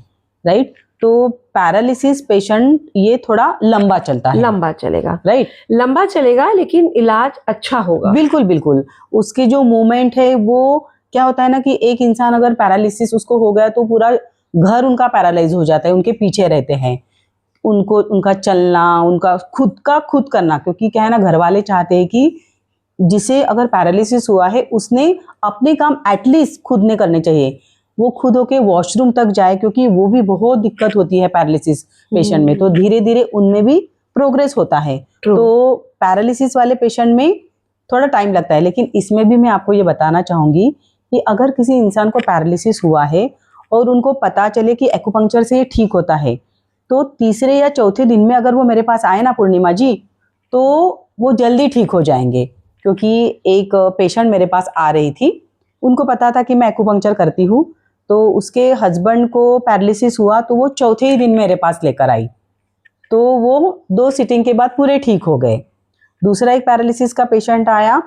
[SPEAKER 2] राइट, तो पैरालिसिस पेशेंट ये थोड़ा लंबा चलता है,
[SPEAKER 1] लंबा चलेगा,
[SPEAKER 2] राइट।
[SPEAKER 1] लंबा चलेगा लेकिन इलाज अच्छा होगा।
[SPEAKER 2] बिल्कुल बिल्कुल। उसकी जो मूवमेंट है वो क्या होता है ना कि एक इंसान अगर पैरालिसिस उसको हो गया तो पूरा घर उनका पैरालाइज हो जाता है, उनके पीछे रहते हैं, उनको उनका चलना, उनका खुद करना, क्योंकि क्या है ना, घर वाले चाहते हैं कि जिसे अगर पैरालिसिस हुआ है उसने अपने काम एटलीस्ट खुद ने करने चाहिए, वो खुद होके वॉशरूम तक जाए, क्योंकि वो भी बहुत दिक्कत होती है पैरालिसिस पेशेंट में। तो धीरे धीरे उनमें भी प्रोग्रेस होता है। तो पैरालिसिस वाले पेशेंट में थोड़ा टाइम लगता है, लेकिन इसमें भी मैं आपको ये बताना चाहूंगी कि अगर किसी इंसान को पैरालिसिस हुआ है और उनको पता चले कि एक्यूपंक्चर से ये ठीक होता है, तो तीसरे या चौथे दिन में अगर वो मेरे पास आए ना पूर्णिमा जी, तो वो जल्दी ठीक हो जाएंगे। क्योंकि एक पेशेंट मेरे पास आ रही थी, उनको पता था कि मैं एक्यूपंक्चर करती हूँ, तो उसके हस्बैंड को पैरालिसिस हुआ तो वो चौथे ही दिन मेरे पास लेकर आई, तो वो 2 सीटिंग के बाद पूरे ठीक हो गए। दूसरा एक पैरालिसिस का पेशेंट आया,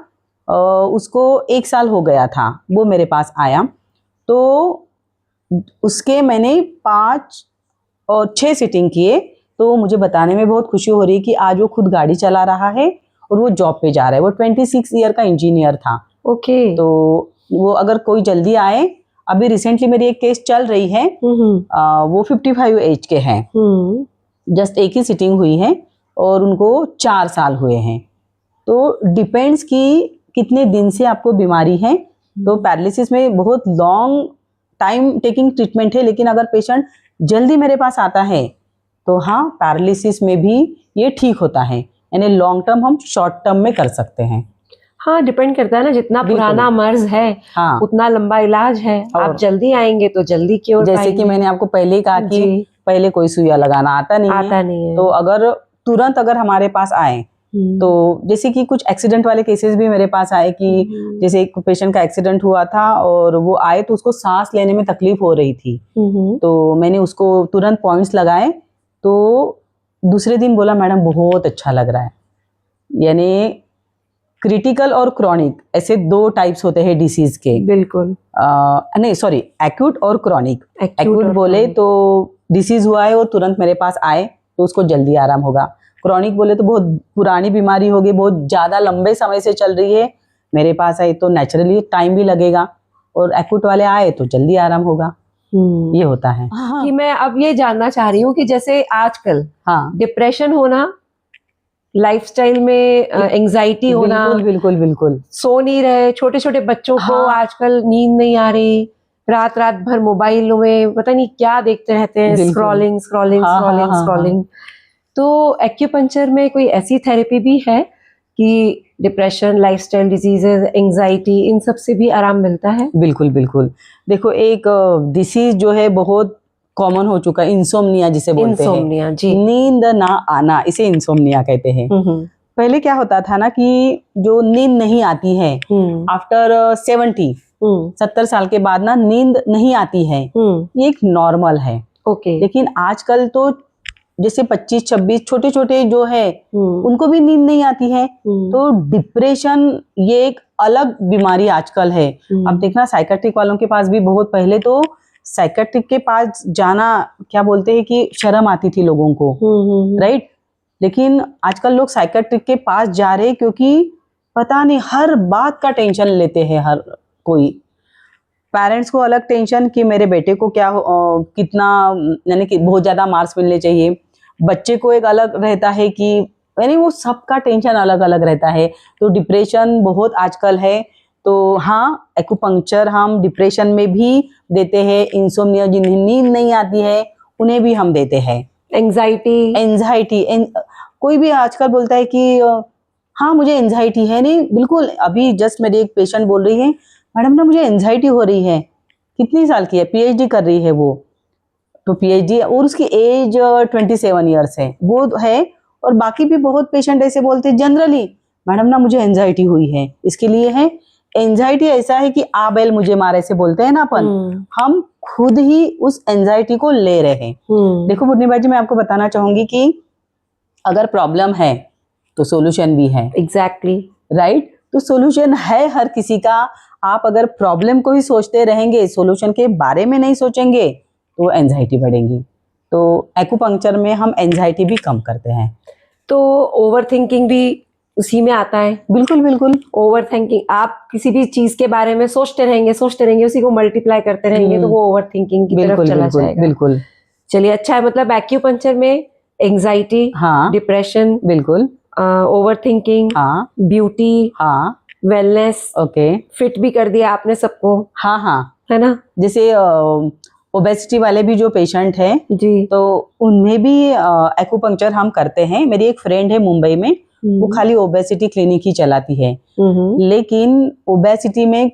[SPEAKER 2] उसको 1 साल हो गया था, वो मेरे पास आया, तो उसके मैंने 5 और 6 सीटिंग किए। तो मुझे बताने में बहुत खुशी हो रही कि आज वो खुद गाड़ी चला रहा है और वो जॉब पे जा रहा है। वो 26 ईयर का इंजीनियर था।
[SPEAKER 1] ओके।
[SPEAKER 2] तो वो अगर कोई जल्दी आए, अभी रिसेंटली मेरी एक केस चल रही है, वो 55 एज के हैं, जस्ट एक ही सिटिंग हुई है और उनको 4 साल हुए हैं। तो डिपेंड्स कि कितने दिन से आपको बीमारी है। तो पैरालिसिस में बहुत लॉन्ग टाइम टेकिंग ट्रीटमेंट है, लेकिन अगर पेशेंट जल्दी मेरे पास आता है तो हाँ, पैरालिसिस में भी ये ठीक होता है, यानी लॉन्ग टर्म हम शॉर्ट टर्म में कर सकते हैं।
[SPEAKER 1] हाँ, डिपेंड करता है ना, जितना पुराना मर्ज है
[SPEAKER 2] हाँ,
[SPEAKER 1] उतना लंबा इलाज है। आप जल्दी आएंगे तो जल्दी क्योर
[SPEAKER 2] जैसे कि मैंने आपको पहले ही कहा कि
[SPEAKER 1] जी।
[SPEAKER 2] पहले कोई सुइया लगाना आता नहीं है, तो अगर तुरंत अगर हमारे पास आए, तो जैसे कि कुछ एक्सीडेंट वाले केसेस भी मेरे पास आए कि जैसे एक पेशेंट का एक्सीडेंट हुआ था और वो आए तो उसको सांस लेने में तकलीफ हो रही थी, तो मैंने उसको तुरंत पॉइंट्स लगाए, तो दूसरे दिन बोला मैडम बहुत अच्छा लग रहा है। यानी क्रिटिकल और क्रॉनिक ऐसे 2 टाइप्स होते हैं डिसीज के।
[SPEAKER 1] बिल्कुल।
[SPEAKER 2] नहीं सॉरी, एक्यूट और क्रॉनिक। एक्यूट बोले तो डिसीज हुआ है और तुरंत मेरे पास आए तो उसको जल्दी आराम होगा। क्रॉनिक बोले तो बहुत पुरानी बीमारी होगी, बहुत ज्यादा लंबे समय से चल रही है, मेरे पास आए तो नेचुरली टाइम भी लगेगा, और एक्यूट वाले आए तो जल्दी आराम होगा। ये होता है।
[SPEAKER 1] कि मैं अब ये जानना चाह रही हूँ कि जैसे आजकल डिप्रेशन होना, लाइफस्टाइल में एंजाइटी होना,
[SPEAKER 2] बिल्कुल बिल्कुल,
[SPEAKER 1] सो नहीं रहे, छोटे छोटे बच्चों को आजकल नींद नहीं आ रही, रात रात भर मोबाइल में पता नहीं क्या देखते रहते हैं, स्क्रॉलिंग स्क्रॉलिंग स्क्रॉलिंग स्क्रॉलिंग। तो एक्यूपंक्चर में कोई ऐसी थेरेपी भी है कि डिप्रेशन, लाइफस्टाइल डिजीजेस, एंजाइटी, इन सब से भी आराम मिलता है? बिल्कुल बिल्कुल। देखो, एक डिसीज जो है बहुत कॉमन हो चुका है, इंसोम्निया जिसे बोलते हैं, जी, नींद ना आना, इसे इंसोम्निया कहते हैं। पहले क्या होता था ना कि जो नींद नहीं आती है आफ्टर 70 साल के बाद ना नींद नहीं आती है, ये एक नॉर्मल है। लेकिन आजकल तो जैसे 25-26 छोटे छोटे जो है उनको भी नींद नहीं आती है। तो डिप्रेशन ये एक अलग बीमारी आजकल है। अब देखना, साइकेट्रिक वालों के पास भी बहुत, पहले तो साइकेट्रिक के पास जाना क्या बोलते हैं कि शर्म आती थी लोगों को, राइट। लेकिन आजकल लोग साइकेट्रिक के पास जा रहे क्योंकि पता नहीं हर बात का टेंशन लेते हैं हर कोई। पेरेंट्स को अलग टेंशन कि मेरे बेटे को क्या कितना, यानी कि बहुत ज्यादा मार्क्स मिलने चाहिए। बच्चे को एक अलग रहता है कि यानी वो सबका टेंशन अलग अलग रहता है। तो डिप्रेशन बहुत आजकल है। तो हाँ, एक्यूपंक्चर हम डिप्रेशन में भी देते हैं। इंसोम्निया जिन्हें नींद नहीं आती है उन्हें भी हम देते हैं। एंजाइटी कोई भी आजकल बोलता है कि हाँ मुझे एंजाइटी है, नहीं बिल्कुल। अभी जस्ट मेरी एक पेशेंट बोल रही है, मैडम ना मुझे एंजाइटी हो रही है। कितनी साल की है? पीएचडी कर रही है वो, तो पीएचडी, और उसकी एज 27 ईयर्स है वो है। और बाकी भी बहुत पेशेंट ऐसे बोलते हैं जनरली, मैडम ना मुझे एंजाइटी हुई है। इसके लिए है एंजाइटी ऐसा है कि आ बैल मुझे मार, ऐसे बोलते हैं ना अपन, हम खुद ही उस एंजाइटी को ले रहे हैं। देखो पूर्णिमा जी, मैं आपको बताना चाहूंगी कि अगर प्रॉब्लम है तो सॉल्यूशन भी है। Exactly, right. तो सॉल्यूशन है हर किसी का। आप अगर प्रॉब्लम को ही सोचते रहेंगे, सॉल्यूशन के बारे में नहीं सोचेंगे, तो एंजाइटी बढ़ेगी। तो एक्यूपंक्चर में हम एंजाइटी भी कम करते हैं। तो ओवर थिंकिंग भी उसी में आता है? बिल्कुल बिल्कुल। ओवर थिंकिंग, आप किसी भी चीज के बारे में सोचते रहेंगे, उसी को मल्टीप्लाई करते रहेंगे, तो वो ओवर थिंकिंग की तरफ चला जाएगा। बिल्कुल। चलिए, अच्छा है। मतलब एक्यूपंक्चर में एंजाइटी, हाँ, डिप्रेशन, बिल्कुल, ओवर थिंकिंग, हाँ, ब्यूटी, हाँ, वेलनेस, ओके, फिट भी कर दिया आपने सबको। हाँ हाँ, है ना। जैसे ओबेसिटी वाले भी जो पेशेंट हैं जी, तो उनमें भी एक्यूपंक्चर हम करते हैं। मेरी एक फ्रेंड है मुंबई में, वो खाली ओबेसिटी क्लिनिक ही चलाती है। लेकिन ओबेसिटी में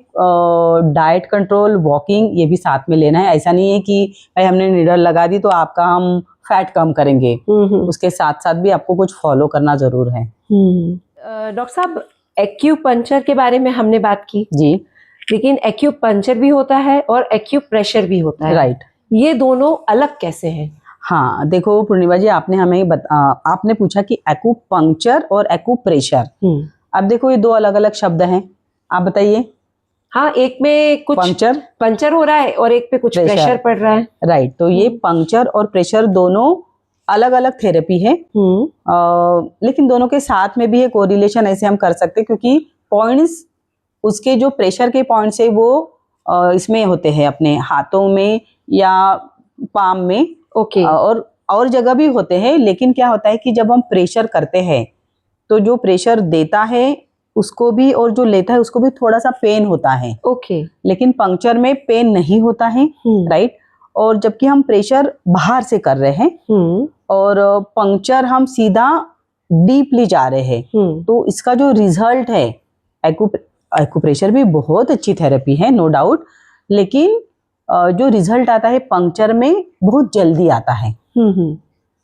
[SPEAKER 1] डाइट कंट्रोल, वॉकिंग, ये भी साथ में लेना है। ऐसा नहीं है कि भाई हमने नीडल लगा दी तो आपका हम फैट कम करेंगे। उसके साथ साथ भी आपको कुछ फॉलो करना जरूर है। डॉक्टर साहब, एक्यूपंक्चर के बारे में हमने बात की जी, लेकिन एक्यूपंक्चर भी होता है और एक्यूप्रेशर भी होता है, राइट। ये दोनों अलग कैसे हैं? हाँ, देखो पूर्णिमा जी, आपने हमें आपने पूछा कि एक्यूपंक्चर और एक्यूप्रेशर। अब देखो, ये 2 अलग अलग शब्द हैं, आप बताइए। हाँ, एक में कुछ पंचर हो रहा है और एक पे कुछ प्रेशर पड़ रहा है, राइट। तो ये पंक्चर और प्रेशर दोनों अलग अलग थेरेपी है। लेकिन दोनों के साथ में भी एक कोरिलेशन ऐसे हम कर सकते हैं, क्योंकि पॉइंट्स
[SPEAKER 2] उसके जो प्रेशर के पॉइंट्स है वो इसमें होते हैं अपने हाथों में या पाम में,
[SPEAKER 1] ओके।
[SPEAKER 2] और जगह भी होते हैं। लेकिन क्या होता है कि जब हम प्रेशर करते हैं तो जो प्रेशर देता है उसको भी और जो लेता है उसको भी थोड़ा सा पेन होता है,
[SPEAKER 1] ओके।
[SPEAKER 2] लेकिन पंक्चर में पेन नहीं होता है, राइट। और जबकि हम प्रेशर बाहर से कर रहे हैं और पंक्चर हम सीधा डीपली जा रहे हैं, तो इसका जो रिजल्ट है, एक्यूप्रेशर भी बहुत अच्छी थेरेपी है, नो डाउट, लेकिन जो रिजल्ट आता है पंक्चर में बहुत जल्दी आता है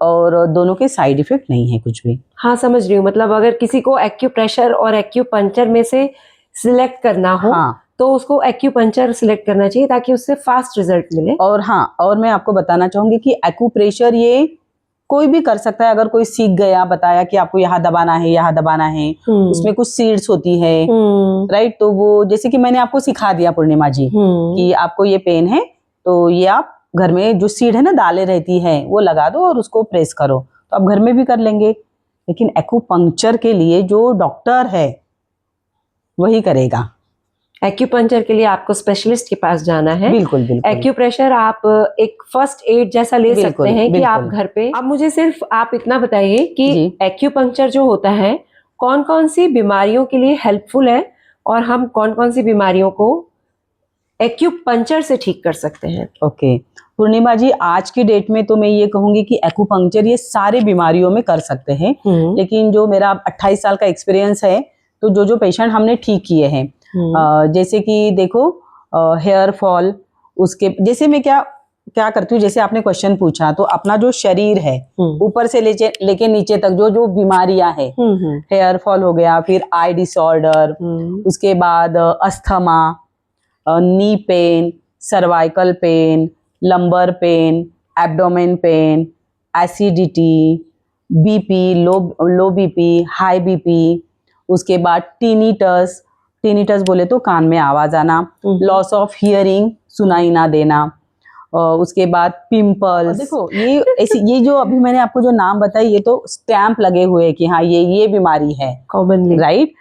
[SPEAKER 2] और दोनों के साइड इफेक्ट नहीं है कुछ भी।
[SPEAKER 1] हाँ, समझ रही हूँ। मतलब अगर किसी को एक्यूप्रेशर और एक्यूपंक्चर में से सिलेक्ट करना हो,
[SPEAKER 2] हाँ,
[SPEAKER 1] तो उसको एक्यूपंक्चर सिलेक्ट करना चाहिए ताकि उससे फास्ट रिजल्ट मिले।
[SPEAKER 2] और हाँ, और मैं आपको बताना चाहूंगी कि एक्यूप्रेशर ये कोई भी कर सकता है। अगर कोई सीख गया, बताया कि आपको यहाँ दबाना है, यहाँ दबाना है, उसमें कुछ सीड्स होती है, राइट। तो वो जैसे कि मैंने आपको सिखा दिया पूर्णिमा जी कि आपको ये पेन है तो ये आप घर में जो सीड है ना, दालें रहती है, वो लगा दो और उसको प्रेस करो, तो आप घर में भी कर लेंगे। लेकिन एक्यूपंक्चर के लिए जो डॉक्टर है वही करेगा।
[SPEAKER 1] एक्यूपंक्चर के लिए आपको स्पेशलिस्ट के पास जाना है।
[SPEAKER 2] बिल्कुल बिल्कुल।
[SPEAKER 1] एक्यूप्रेशर आप एक फर्स्ट एड जैसा ले सकते हैं कि आप घर पे। अब मुझे सिर्फ आप इतना बताइए कि एक्यूपंक्चर जो होता है कौन कौन सी बीमारियों के लिए हेल्पफुल है और हम कौन कौन सी बीमारियों को एक्यूपंक्चर से ठीक कर सकते हैं।
[SPEAKER 2] ओके पूर्णिमा जी, आज की डेट में तो मैं ये कहूंगी कि एक्यूपंक्चर ये सारी बीमारियों में कर सकते हैं। लेकिन जो मेरा 28 साल का एक्सपीरियंस है, तो जो पेशेंट हमने ठीक किए हैं, जैसे कि देखो हेयर फॉल, उसके जैसे मैं क्या करती हूँ, जैसे आपने क्वेश्चन पूछा, तो अपना जो शरीर है ऊपर से लेके नीचे तक जो बीमारियां है, हेयर फॉल हो गया, फिर आई डिसऑर्डर, उसके बाद asthma, knee pain, cervical pain, lumbar pain, abdomen pain, acidity, BP, low BP, high BP, उसके बाद टीनिटस बोले तो कान में आवाज आना, लॉस ऑफ हियरिंग, सुनाई ना देना, उसके बाद पिंपल्स। देखो ये जो अभी मैंने आपको जो नाम बताई, ये तो स्टैंप लगे हुए हैं कि हाँ ये बीमारी है
[SPEAKER 1] कॉमनली,
[SPEAKER 2] राइट।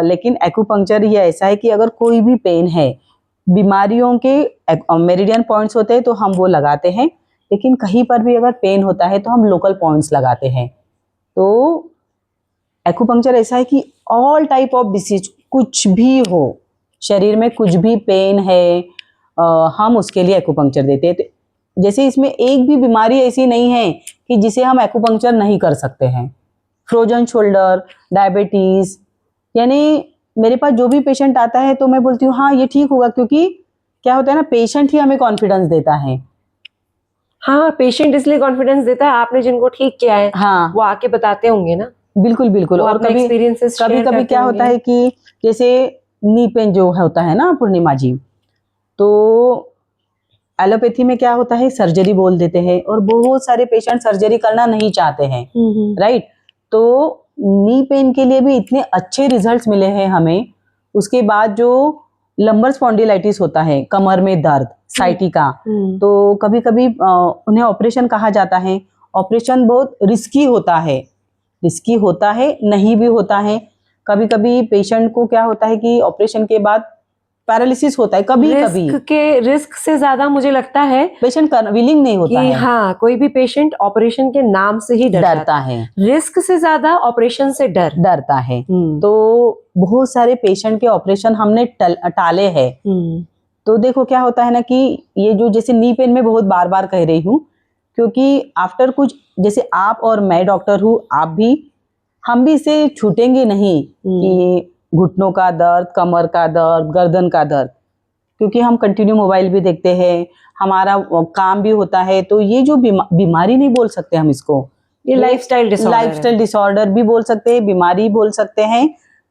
[SPEAKER 2] लेकिन एक्यूपंक्चर ये ऐसा है कि अगर कोई भी पेन है, बीमारियों के मेरिडियन पॉइंट्स होते हैं तो हम वो लगाते हैं, लेकिन कहीं पर भी अगर पेन होता है तो हम लोकल पॉइंट्स लगाते हैं। तो एक्यूपंक्चर ऐसा है कि ऑल टाइप ऑफ डिसीज, कुछ भी हो, शरीर में कुछ भी पेन है, हम उसके लिए एक्यूपंक्चर देते हैं। जैसे इसमें एक भी बीमारी ऐसी नहीं है कि जिसे हम एक्यूपंक्चर नहीं कर सकते हैं। फ्रोजन शोल्डर, डायबिटीज, यानी मेरे पास जो भी पेशेंट आता है तो मैं बोलती हूँ हाँ ये ठीक होगा, क्योंकि क्या होता है ना, पेशेंट ही हमें कॉन्फिडेंस देता है।
[SPEAKER 1] हाँ, पेशेंट इसलिए कॉन्फिडेंस देता है, आपने जिनको ठीक किया है हाँ, वो आके बताते होंगे ना।
[SPEAKER 2] बिल्कुल बिल्कुल। और कभी कभी क्या होता है कि जैसे नी पेन जो होता है ना पूर्णिमा जी, तो एलोपैथी में क्या होता है, सर्जरी बोल देते हैं और बहुत सारे पेशेंट सर्जरी करना नहीं चाहते हैं, राइट। तो नी पेन के लिए भी इतने अच्छे रिजल्ट्स मिले हैं हमें। उसके बाद जो लंबर स्पॉन्डिलाइटिस होता है, कमर में दर्द, साइटिका, तो कभी कभी उन्हें ऑपरेशन कहा जाता है। ऑपरेशन बहुत रिस्की होता है, नहीं भी होता है। कभी कभी पेशेंट को क्या होता है कि ऑपरेशन के बाद पैरालिसिस होता है, कभी
[SPEAKER 1] रिस्क से ज्यादा मुझे लगता है
[SPEAKER 2] पेशेंट विलिंग नहीं होता है।
[SPEAKER 1] हाँ, कोई भी पेशेंट ऑपरेशन के नाम से ही डरता है, रिस्क से ज्यादा ऑपरेशन से डरता है।
[SPEAKER 2] तो बहुत सारे पेशेंट के ऑपरेशन हमने टाले हैं। तो देखो क्या होता है ना कि ये जो जैसे नी पेन में बहुत बार बार कह रही हूँ, क्योंकि आफ्टर कुछ, जैसे आप और मैं डॉक्टर हूँ, आप भी, हम भी इसे छूटेंगे नहीं कि घुटनों का दर्द, कमर का दर्द, गर्दन का दर्द, क्योंकि हम कंटिन्यू मोबाइल भी देखते हैं, हमारा काम भी होता है। तो ये जो बीमारी नहीं बोल सकते हम इसको,
[SPEAKER 1] ये लाइफस्टाइल
[SPEAKER 2] डिसऑर्डर भी बोल सकते हैं, बीमारी बोल सकते हैं।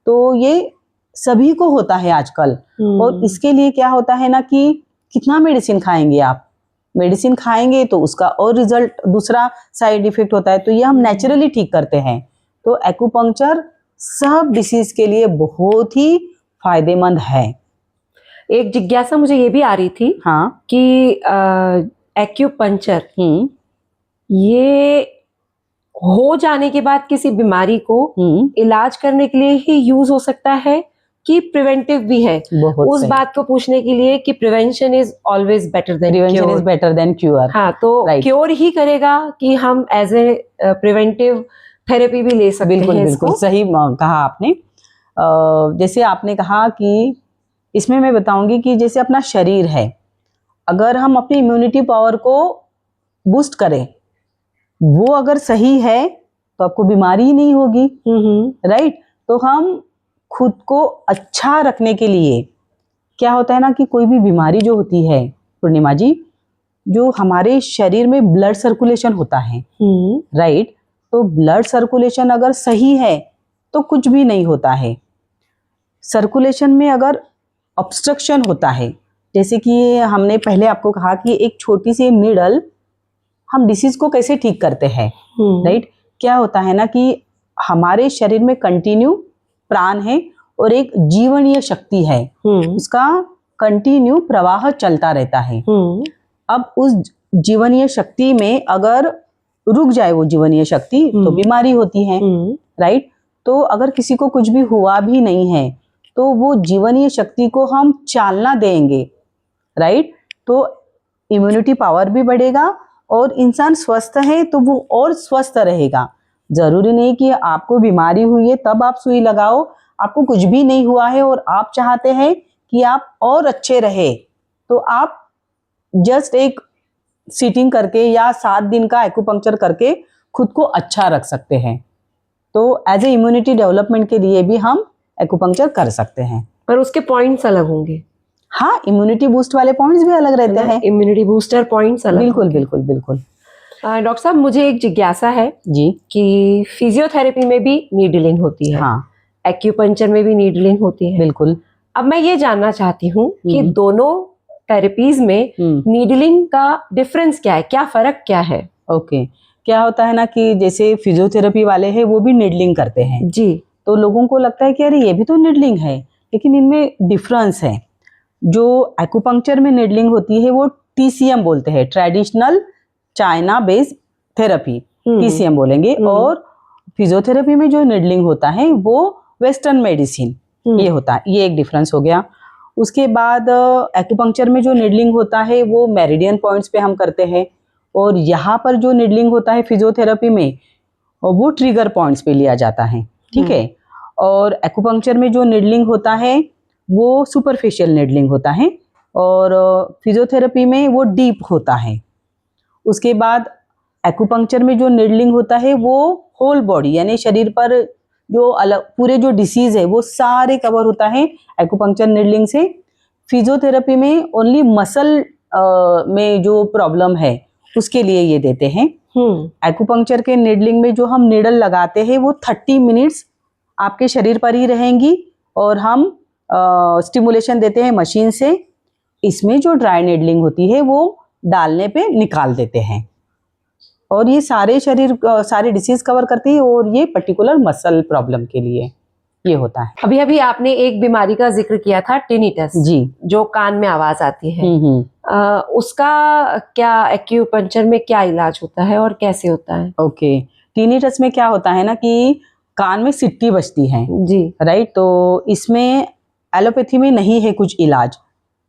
[SPEAKER 2] तो ये सभी को होता है आजकल। और इसके लिए क्या होता है ना कि कितना मेडिसिन खाएंगे आप, मेडिसिन खाएंगे तो उसका और रिजल्ट, दूसरा साइड इफेक्ट होता है। तो ये हम नेचुरली ठीक करते हैं। तो एक्यूपंक्चर सब डिसीज के लिए बहुत ही फायदेमंद है।
[SPEAKER 1] एक जिज्ञासा मुझे ये भी आ रही थी
[SPEAKER 2] हाँ,
[SPEAKER 1] कि एक्यूपंक्चर ये हो जाने के बाद किसी बीमारी को इलाज करने के लिए ही यूज हो सकता है, कि प्रिवेंटिव भी है।
[SPEAKER 2] बहुत
[SPEAKER 1] उस
[SPEAKER 2] सही।
[SPEAKER 1] बात को पूछने के लिए कि prevention is always better than
[SPEAKER 2] prevention is better than cure.
[SPEAKER 1] हाँ, तो
[SPEAKER 2] Right.
[SPEAKER 1] क्योर ही करेगा कि हम एज ए प्रिवेंटिव थेरेपी भी ले सकते
[SPEAKER 2] बिल्कुल
[SPEAKER 1] हैं
[SPEAKER 2] बिल्कुल
[SPEAKER 1] इसको।
[SPEAKER 2] सही कहा आपने। जैसे आपने कहा कि इसमें मैं बताऊंगी कि जैसे अपना शरीर है, अगर हम अपनी इम्यूनिटी पावर को बूस्ट करें, वो अगर सही है तो आपको बीमारी ही नहीं होगी, राइट। तो हम खुद को अच्छा रखने के लिए क्या होता है ना कि कोई भी बीमारी जो होती है पूर्णिमा जी, जो हमारे शरीर में ब्लड सर्कुलेशन होता है, राइट, तो ब्लड सर्कुलेशन अगर सही है तो कुछ भी नहीं होता है। सर्कुलेशन में अगर ऑब्स्ट्रक्शन होता है, जैसे कि हमने पहले आपको कहा कि एक छोटी सी नीडल हम डिसीज को कैसे ठीक करते हैं, राइट। क्या होता है ना कि हमारे शरीर में कंटिन्यू प्राण है और एक जीवनीय शक्ति है, उसका कंटिन्यू प्रवाह चलता रहता है। अब उस जीवनीय शक्ति में अगर रुक जाए वो जीवनीय शक्ति तो बीमारी होती है, राइट। तो अगर किसी को कुछ भी हुआ भी नहीं है तो वो जीवनीय शक्ति को हम चालना देंगे, राइट, तो इम्यूनिटी पावर भी बढ़ेगा और इंसान स्वस्थ है तो वो और स्वस्थ रहेगा। जरूरी नहीं कि आपको बीमारी हुई है तब आप सुई लगाओ, आपको कुछ भी नहीं हुआ है और आप चाहते हैं कि आप और अच्छे रहे, तो आप जस्ट एक सीटिंग करके या 7 दिन का एक्यूपंक्चर करके खुद को अच्छा रख सकते हैं। तो एज ए इम्यूनिटी डेवलपमेंट के लिए भी हम एक्यूपंक्चर कर सकते हैं।
[SPEAKER 1] पर उसके पॉइंट्स अलग होंगे।
[SPEAKER 2] हाँ, इम्यूनिटी बूस्ट वाले पॉइंट्स भी अलग रहते हैं।
[SPEAKER 1] इम्यूनिटी बूस्टर पॉइंट्स अलग
[SPEAKER 2] बिल्कुल
[SPEAKER 1] होंगे।
[SPEAKER 2] बिल्कुल बिल्कुल।
[SPEAKER 1] डॉक्टर साहब, मुझे एक जिज्ञासा है
[SPEAKER 2] जी।
[SPEAKER 1] कि फिजियोथेरेपी में भी नीडलिंग होती है,
[SPEAKER 2] हाँ
[SPEAKER 1] एक्यूपंक्चर में भी नीडलिंग होती है।
[SPEAKER 2] बिल्कुल।
[SPEAKER 1] अब मैं ये जानना चाहती हूँ कि दोनों थेरेपीज में नीडलिंग का डिफरेंस क्या है, क्या फर्क क्या है?
[SPEAKER 2] ओके, क्या होता है ना कि जैसे फिजियोथेरेपी वाले हैं वो भी नीडलिंग करते हैं
[SPEAKER 1] जी,
[SPEAKER 2] तो लोगों को लगता है कि अरे ये भी तो नीडलिंग है, लेकिन इनमें डिफरेंस है। जो एक्यूपंक्चर में नीडलिंग होती है वो TCM बोलते हैं, traditional China based therapy, TCM बोलेंगे। और फिजियोथेरेपी में जो नीडलिंग होता है वो वेस्टर्न मेडिसिन ये होता है, ये एक डिफरेंस हो गया। उसके बाद एक्यूपंक्चर में जो नीडलिंग होता है वो मेरिडियन पॉइंट्स पे हम करते हैं, और यहाँ पर जो नीडलिंग होता है फिजियोथेरेपी में वो ट्रिगर पॉइंट्स पे लिया जाता है, ठीक है। और एक्यूपंक्चर में जो नीडलिंग होता है वो सुपरफिशियल नीडलिंग होता है, और फिजियोथेरेपी में वो डीप होता है। उसके बाद एक्यूपंक्चर में जो नीडलिंग होता है वो होल बॉडी यानी शरीर पर जो अलग पूरे जो डिसीज है वो सारे कवर होता है एक्यूपंक्चर नीडलिंग से। फिजियोथेरेपी में ओनली मसल में जो प्रॉब्लम है उसके लिए ये देते हैं। एक्यूपंक्चर के नीडलिंग में जो हम नीडल लगाते हैं वो 30 मिनट्स आपके शरीर पर ही रहेंगी और हम स्टिमुलेशन देते हैं मशीन से। इसमें जो ड्राई नीडलिंग होती है वो डालने पे निकाल देते हैं, और ये सारे शरीर सारे डिसीज कवर करती है, और ये पर्टिकुलर मसल प्रॉब्लम के लिए ये होता है।
[SPEAKER 1] अभी अभी आपने एक बीमारी का जिक्र किया था, टिनिटस,
[SPEAKER 2] जी,
[SPEAKER 1] जो कान में आवाज आती है। उसका क्या एक्यूपंक्चर में क्या इलाज होता है और कैसे होता है?
[SPEAKER 2] ओके, टिनिटस में क्या होता है ना कि कान में सिट्टी बजती है
[SPEAKER 1] जी,
[SPEAKER 2] राइट। तो इसमें एलोपैथी में नहीं है कुछ इलाज,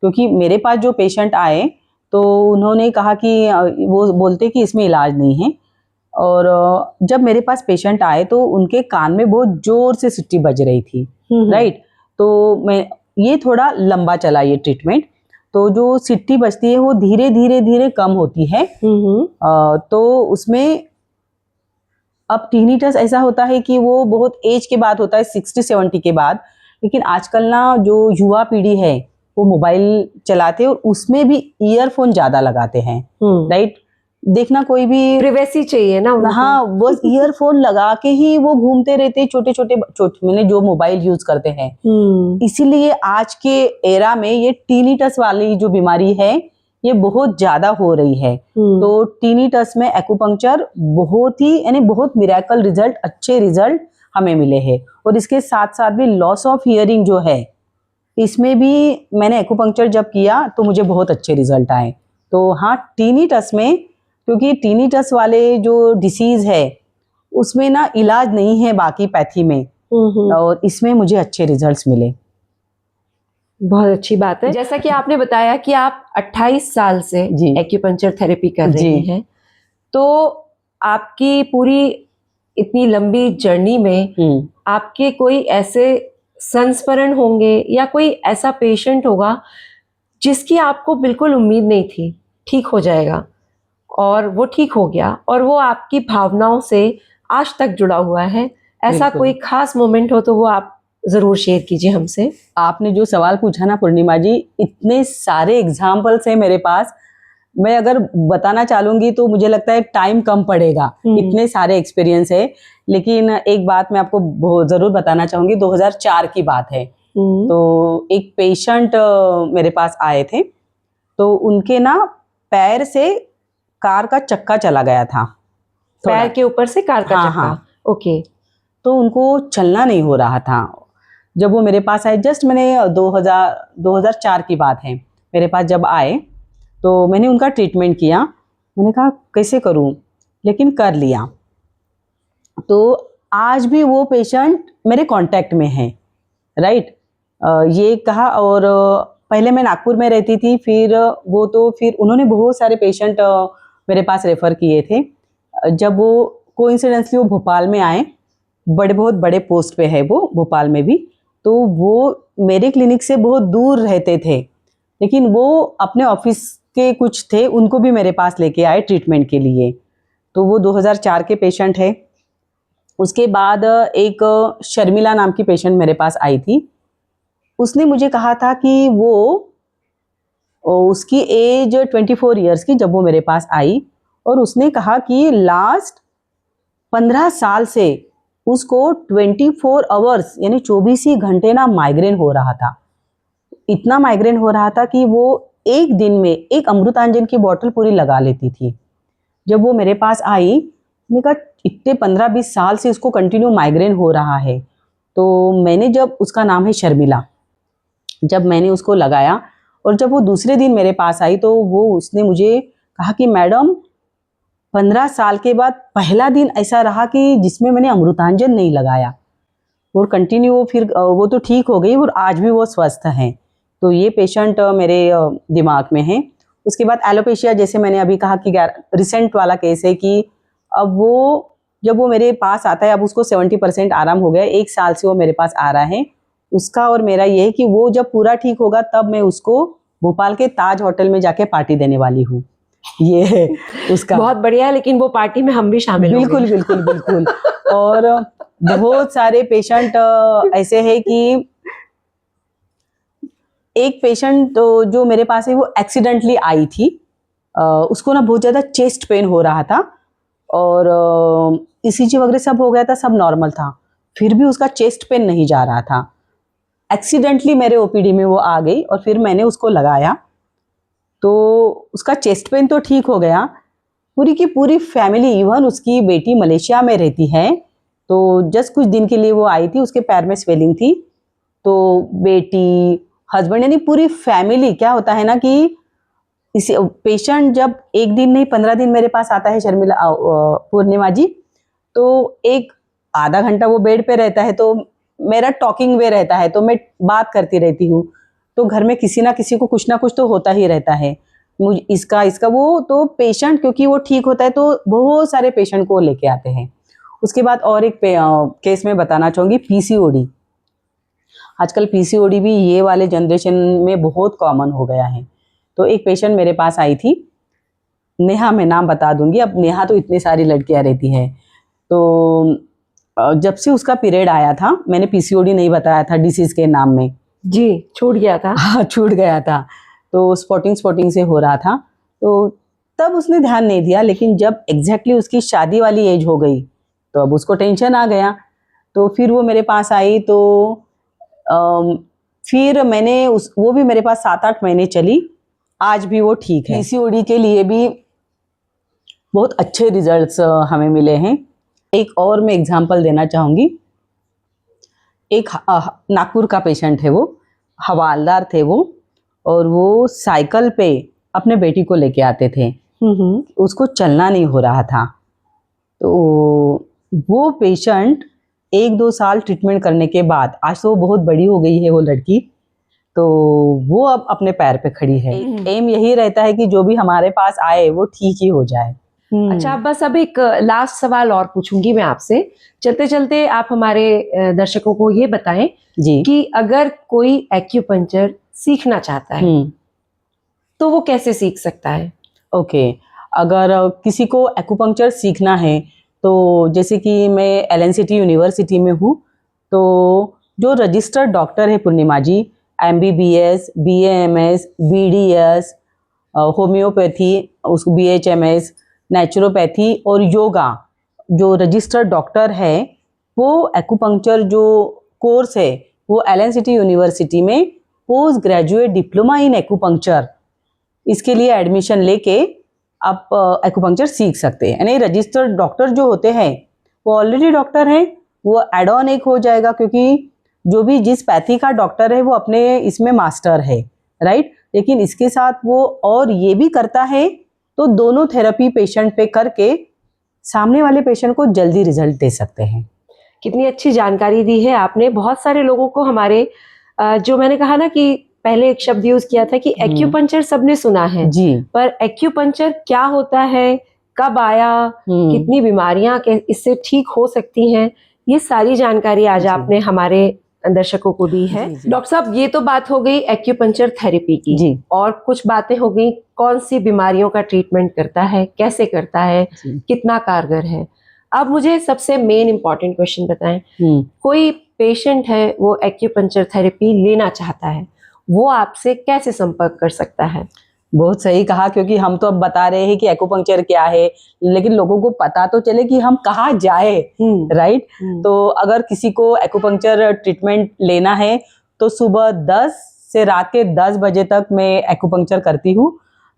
[SPEAKER 2] क्योंकि मेरे पास जो पेशेंट आए तो उन्होंने कहा कि वो बोलते कि इसमें इलाज नहीं है। और जब मेरे पास पेशेंट आए तो उनके कान में बहुत जोर से सिट्टी बज रही थी, राइट। तो मैं ये थोड़ा लंबा चला ये ट्रीटमेंट। तो जो सिट्टी बजती है वो धीरे धीरे धीरे कम होती है। तो उसमें अब टिनिटस ऐसा होता है कि वो बहुत एज के बाद होता है, 60-70 के बाद। लेकिन आजकल ना जो युवा पीढ़ी है वो मोबाइल चलाते हैं और उसमें भी ईयरफोन ज्यादा लगाते हैं, राइट। देखना कोई भी
[SPEAKER 1] प्रिवेसी चाहिए ना उनको।
[SPEAKER 2] हाँ, बस ईयरफोन लगा के ही वो घूमते रहते हैं, छोटे छोटे मैंने जो मोबाइल यूज करते हैं। इसीलिए आज के एरा में ये टिनिटस वाली जो बीमारी है ये बहुत ज्यादा हो रही है। तो टिनिटस में एक्यूपंक्चर बहुत ही यानी बहुत मिरेकल रिजल्ट, अच्छे रिजल्ट हमें मिले हैं। और इसके साथ साथ भी लॉस ऑफ हियरिंग जो है इसमें भी मैंने एक्यूपंक्चर जब किया तो मुझे बहुत अच्छे रिजल्ट आए। तो हाँ, टिनिटस में, क्योंकि टिनिटस वाले जो डिसीज है उसमें ना इलाज नहीं है बाकी पैथी में, और इसमें मुझे अच्छे रिजल्ट्स मिले।
[SPEAKER 1] बहुत अच्छी बात है। जैसा कि आपने बताया कि आप 28 साल से
[SPEAKER 2] जी।
[SPEAKER 1] एक्यूपंक्चर थेरेपी कर रहे
[SPEAKER 2] जी।
[SPEAKER 1] हैं, तो आपकी पूरी इतनी लंबी जर्नी में आपके कोई ऐसे संस्मरण होंगे या कोई ऐसा पेशेंट होगा जिसकी आपको बिल्कुल उम्मीद नहीं थी ठीक हो जाएगा, और वो ठीक हो गया और वो आपकी भावनाओं से आज तक जुड़ा हुआ है। ऐसा
[SPEAKER 2] बिल्कुल।
[SPEAKER 1] कोई खास मोमेंट हो तो वो आप जरूर शेयर कीजिए हमसे।
[SPEAKER 2] आपने जो सवाल पूछा ना पूर्णिमा जी, इतने सारे एग्जाम्पल्स हैं मेरे पास। मैं अगर बताना चाहूंगी तो मुझे लगता है टाइम कम पड़ेगा, इतने सारे एक्सपीरियंस है। लेकिन एक बात मैं आपको जरूर बताना चाहूंगी, 2004 की बात है। तो एक पेशेंट मेरे पास आए थे, तो उनके ना पैर से कार का चक्का चला गया था।
[SPEAKER 1] पैर के ऊपर से कार का
[SPEAKER 2] हाँ,
[SPEAKER 1] चक्का।
[SPEAKER 2] हाँ।
[SPEAKER 1] ओके।
[SPEAKER 2] तो उनको चलना नहीं हो रहा था। जब वो मेरे पास आए, जस्ट मैंने 2004 की बात है, मेरे पास जब आए तो मैंने उनका ट्रीटमेंट किया। मैंने कहा कैसे करूं, लेकिन कर लिया। तो आज भी वो पेशेंट मेरे कांटेक्ट में है, राइट। ये कहा। और पहले मैं नागपुर में रहती थी, फिर उन्होंने बहुत सारे पेशेंट मेरे पास रेफर किए थे। जब वो कोइंसिडेंसली वो भोपाल में आए, बहुत बड़े पोस्ट पे है वो भोपाल में भी, तो वो मेरे क्लिनिक से बहुत दूर रहते थे, लेकिन वो अपने ऑफिस के कुछ थे, उनको भी मेरे पास लेके आए ट्रीटमेंट के लिए। तो वो 2004 के पेशेंट है। उसके बाद एक शर्मिला नाम की पेशेंट मेरे पास आई थी। उसने मुझे कहा था कि उसकी एज 24 ईयर्स की जब वो मेरे पास आई, और उसने कहा कि लास्ट 15 साल से उसको 24 आवर्स यानी 24 ही घंटे ना माइग्रेन हो रहा था। इतना माइग्रेन हो रहा था कि वो एक दिन में एक अमृतांजन की बोतल पूरी लगा लेती थी। जब वो मेरे पास आई, मैंने कहा इतने 15-20 साल से उसको कंटिन्यू माइग्रेन हो रहा है। तो मैंने, जब उसका नाम है शर्मिला, जब मैंने उसको लगाया और जब वो दूसरे दिन मेरे पास आई, तो उसने मुझे कहा कि मैडम 15 साल के बाद पहला दिन ऐसा रहा कि जिसमें मैंने अमृतांजन नहीं लगाया, और कंटिन्यू फिर वो तो ठीक हो गई और आज भी वो स्वस्थ हैं। तो ये पेशेंट मेरे दिमाग में है। उसके बाद एलोपेशिया, जैसे मैंने अभी कहा कि रिसेंट वाला केस है कि अब जब वो मेरे पास आता है, अब उसको 70% आराम हो गया, 1 साल से वो मेरे पास आ रहा है। उसका और मेरा ये है कि वो जब पूरा ठीक होगा तब मैं उसको भोपाल के ताज होटल में जाके पार्टी देने वाली हूँ। ये है उसका।
[SPEAKER 1] बहुत बढ़िया है, लेकिन वो पार्टी में हम भी शामिल होंगे।
[SPEAKER 2] बिल्कुल बिल्कुल बिल्कुल। और बहुत सारे पेशेंट ऐसे हैं कि एक पेशेंट जो मेरे पास है वो एक्सीडेंटली आई थी। उसको ना बहुत ज़्यादा चेस्ट पेन हो रहा था, और ईसीजी वगैरह सब हो गया था, सब नॉर्मल था, फिर भी उसका चेस्ट पेन नहीं जा रहा था। एक्सीडेंटली मेरे ओपीडी में वो आ गई और फिर मैंने उसको लगाया, तो उसका चेस्ट पेन तो ठीक हो गया। पूरी की पूरी फैमिली, इवन उसकी बेटी मलेशिया में रहती है, तो जस्ट कुछ दिन के लिए वो आई थी, उसके पैर में स्वेलिंग थी, तो बेटी, हस्बैंड, यानी पूरी फैमिली। क्या होता है ना कि इस पेशेंट जब एक दिन नहीं 15 दिन मेरे पास आता है शर्मिला, पूर्णिमा जी, तो एक आधा घंटा वो बेड पे रहता है, तो मेरा टॉकिंग वे रहता है, तो मैं बात करती रहती हूँ। तो घर में किसी ना किसी को कुछ ना कुछ तो होता ही रहता है, मुझे इसका वो, तो पेशेंट क्योंकि वो ठीक होता है तो बहुत सारे पेशेंट को लेके आते हैं। उसके बाद और एक केस में बताना चाहूँगी, पीसीओडी। आजकल पीसीओडी भी ये वाले जनरेशन में बहुत कॉमन हो गया है। तो एक पेशेंट मेरे पास आई थी, नेहा, मैं नाम बता दूंगी, अब नेहा तो इतनी सारी लड़कियां रहती है। तो जब से उसका पीरियड आया था, मैंने पीसीओडी नहीं बताया था डिसीज के नाम में,
[SPEAKER 1] जी, छूट गया था।
[SPEAKER 2] हाँ, छूट गया था। तो स्पॉटिंग से हो रहा था, तो तब उसने ध्यान नहीं दिया, लेकिन जब एग्जैक्टली उसकी शादी वाली एज हो गई तो अब उसको टेंशन आ गया। तो फिर वो मेरे पास आई, तो फिर मैंने वो भी मेरे पास 7-8 महीने चली, आज भी वो ठीक है। पीसीओडी के लिए भी बहुत अच्छे रिजल्ट्स हमें मिले हैं। एक और मैं एग्जांपल देना चाहूँगी। एक नागपुर का पेशेंट है, वो हवालदार थे वो, और वो साइकिल पे अपने बेटी को लेके आते थे। उसको चलना नहीं हो रहा था। तो वो पेशेंट 1-2 साल ट्रीटमेंट करने के बाद, आज तो वो बहुत बड़ी हो गई है वो लड़की, तो वो अब अपने पैर पे खड़ी है। एम यही रहता है कि जो भी हमारे पास आए वो ठीक ही हो जाए।
[SPEAKER 1] अच्छा, बस अब एक लास्ट सवाल और पूछूंगी मैं आपसे, चलते चलते आप हमारे दर्शकों को ये बताएं
[SPEAKER 2] जी।
[SPEAKER 1] कि अगर कोई एक्यूपंक्चर सीखना चाहता है तो वो कैसे सीख सकता है?
[SPEAKER 2] ओके, अगर किसी को एक्यूपंक्चर सीखना है तो जैसे कि मैं एलएनसीटी यूनिवर्सिटी में हूँ, तो जो रजिस्टर्ड डॉक्टर है पूर्णिमा जी, एमबीबीएस, बीएएमएस, बीडीएस, होम्योपैथी, उस बीएचएमएस, नेचुरोपैथी और योगा, जो रजिस्टर्ड डॉक्टर है वो एक्यूपंक्चर जो कोर्स है वो एलएनसीटी यूनिवर्सिटी में post graduate diploma in acupuncture, इसके लिए एडमिशन लेके आप एक्यूपंक्चर सीख सकते हैं। यानी रजिस्टर्ड डॉक्टर जो होते हैं वो ऑलरेडी डॉक्टर हैं, वो एड ऑन एक हो जाएगा, क्योंकि जो भी जिस पैथी का डॉक्टर है वो अपने इसमें मास्टर है, राइट। लेकिन इसके साथ वो और ये भी करता है, तो दोनों थेरेपी पेशेंट पे करके सामने वाले पेशेंट को जल्दी रिजल्ट दे सकते हैं।
[SPEAKER 1] कितनी अच्छी जानकारी दी है आपने। बहुत सारे लोगों को हमारे जो मैंने कहा ना कि पहले एक शब्द यूज किया था कि एक्यूपंक्चर सबने सुना है
[SPEAKER 2] जी,
[SPEAKER 1] पर एक्यूपंक्चर क्या होता है, कब आया, कितनी बीमारियां इससे ठीक हो सकती हैं, ये सारी जानकारी आज आपने हमारे दर्शकों को दी है। डॉक्टर साहब, ये तो बात हो गई एक्यूपंक्चर थेरेपी की
[SPEAKER 2] जी।
[SPEAKER 1] और कुछ बातें हो गई कौन सी बीमारियों का ट्रीटमेंट करता है, कैसे करता है, कितना कारगर है। अब मुझे सबसे मेन इंपॉर्टेंट क्वेश्चन बताएं, कोई पेशेंट है वो एक्यूपंक्चर थेरेपी लेना चाहता है, वो आपसे कैसे संपर्क कर सकता है?
[SPEAKER 2] बहुत सही कहा, क्योंकि हम तो अब बता रहे हैं कि एक्यूपंक्चर क्या है, लेकिन लोगों को पता तो चले कि हम कहाँ जाए, राइट। तो अगर किसी को एक्यूपंक्चर ट्रीटमेंट लेना है तो सुबह 10 से रात के 10 बजे तक मैं एक्यूपंक्चर करती हूँ।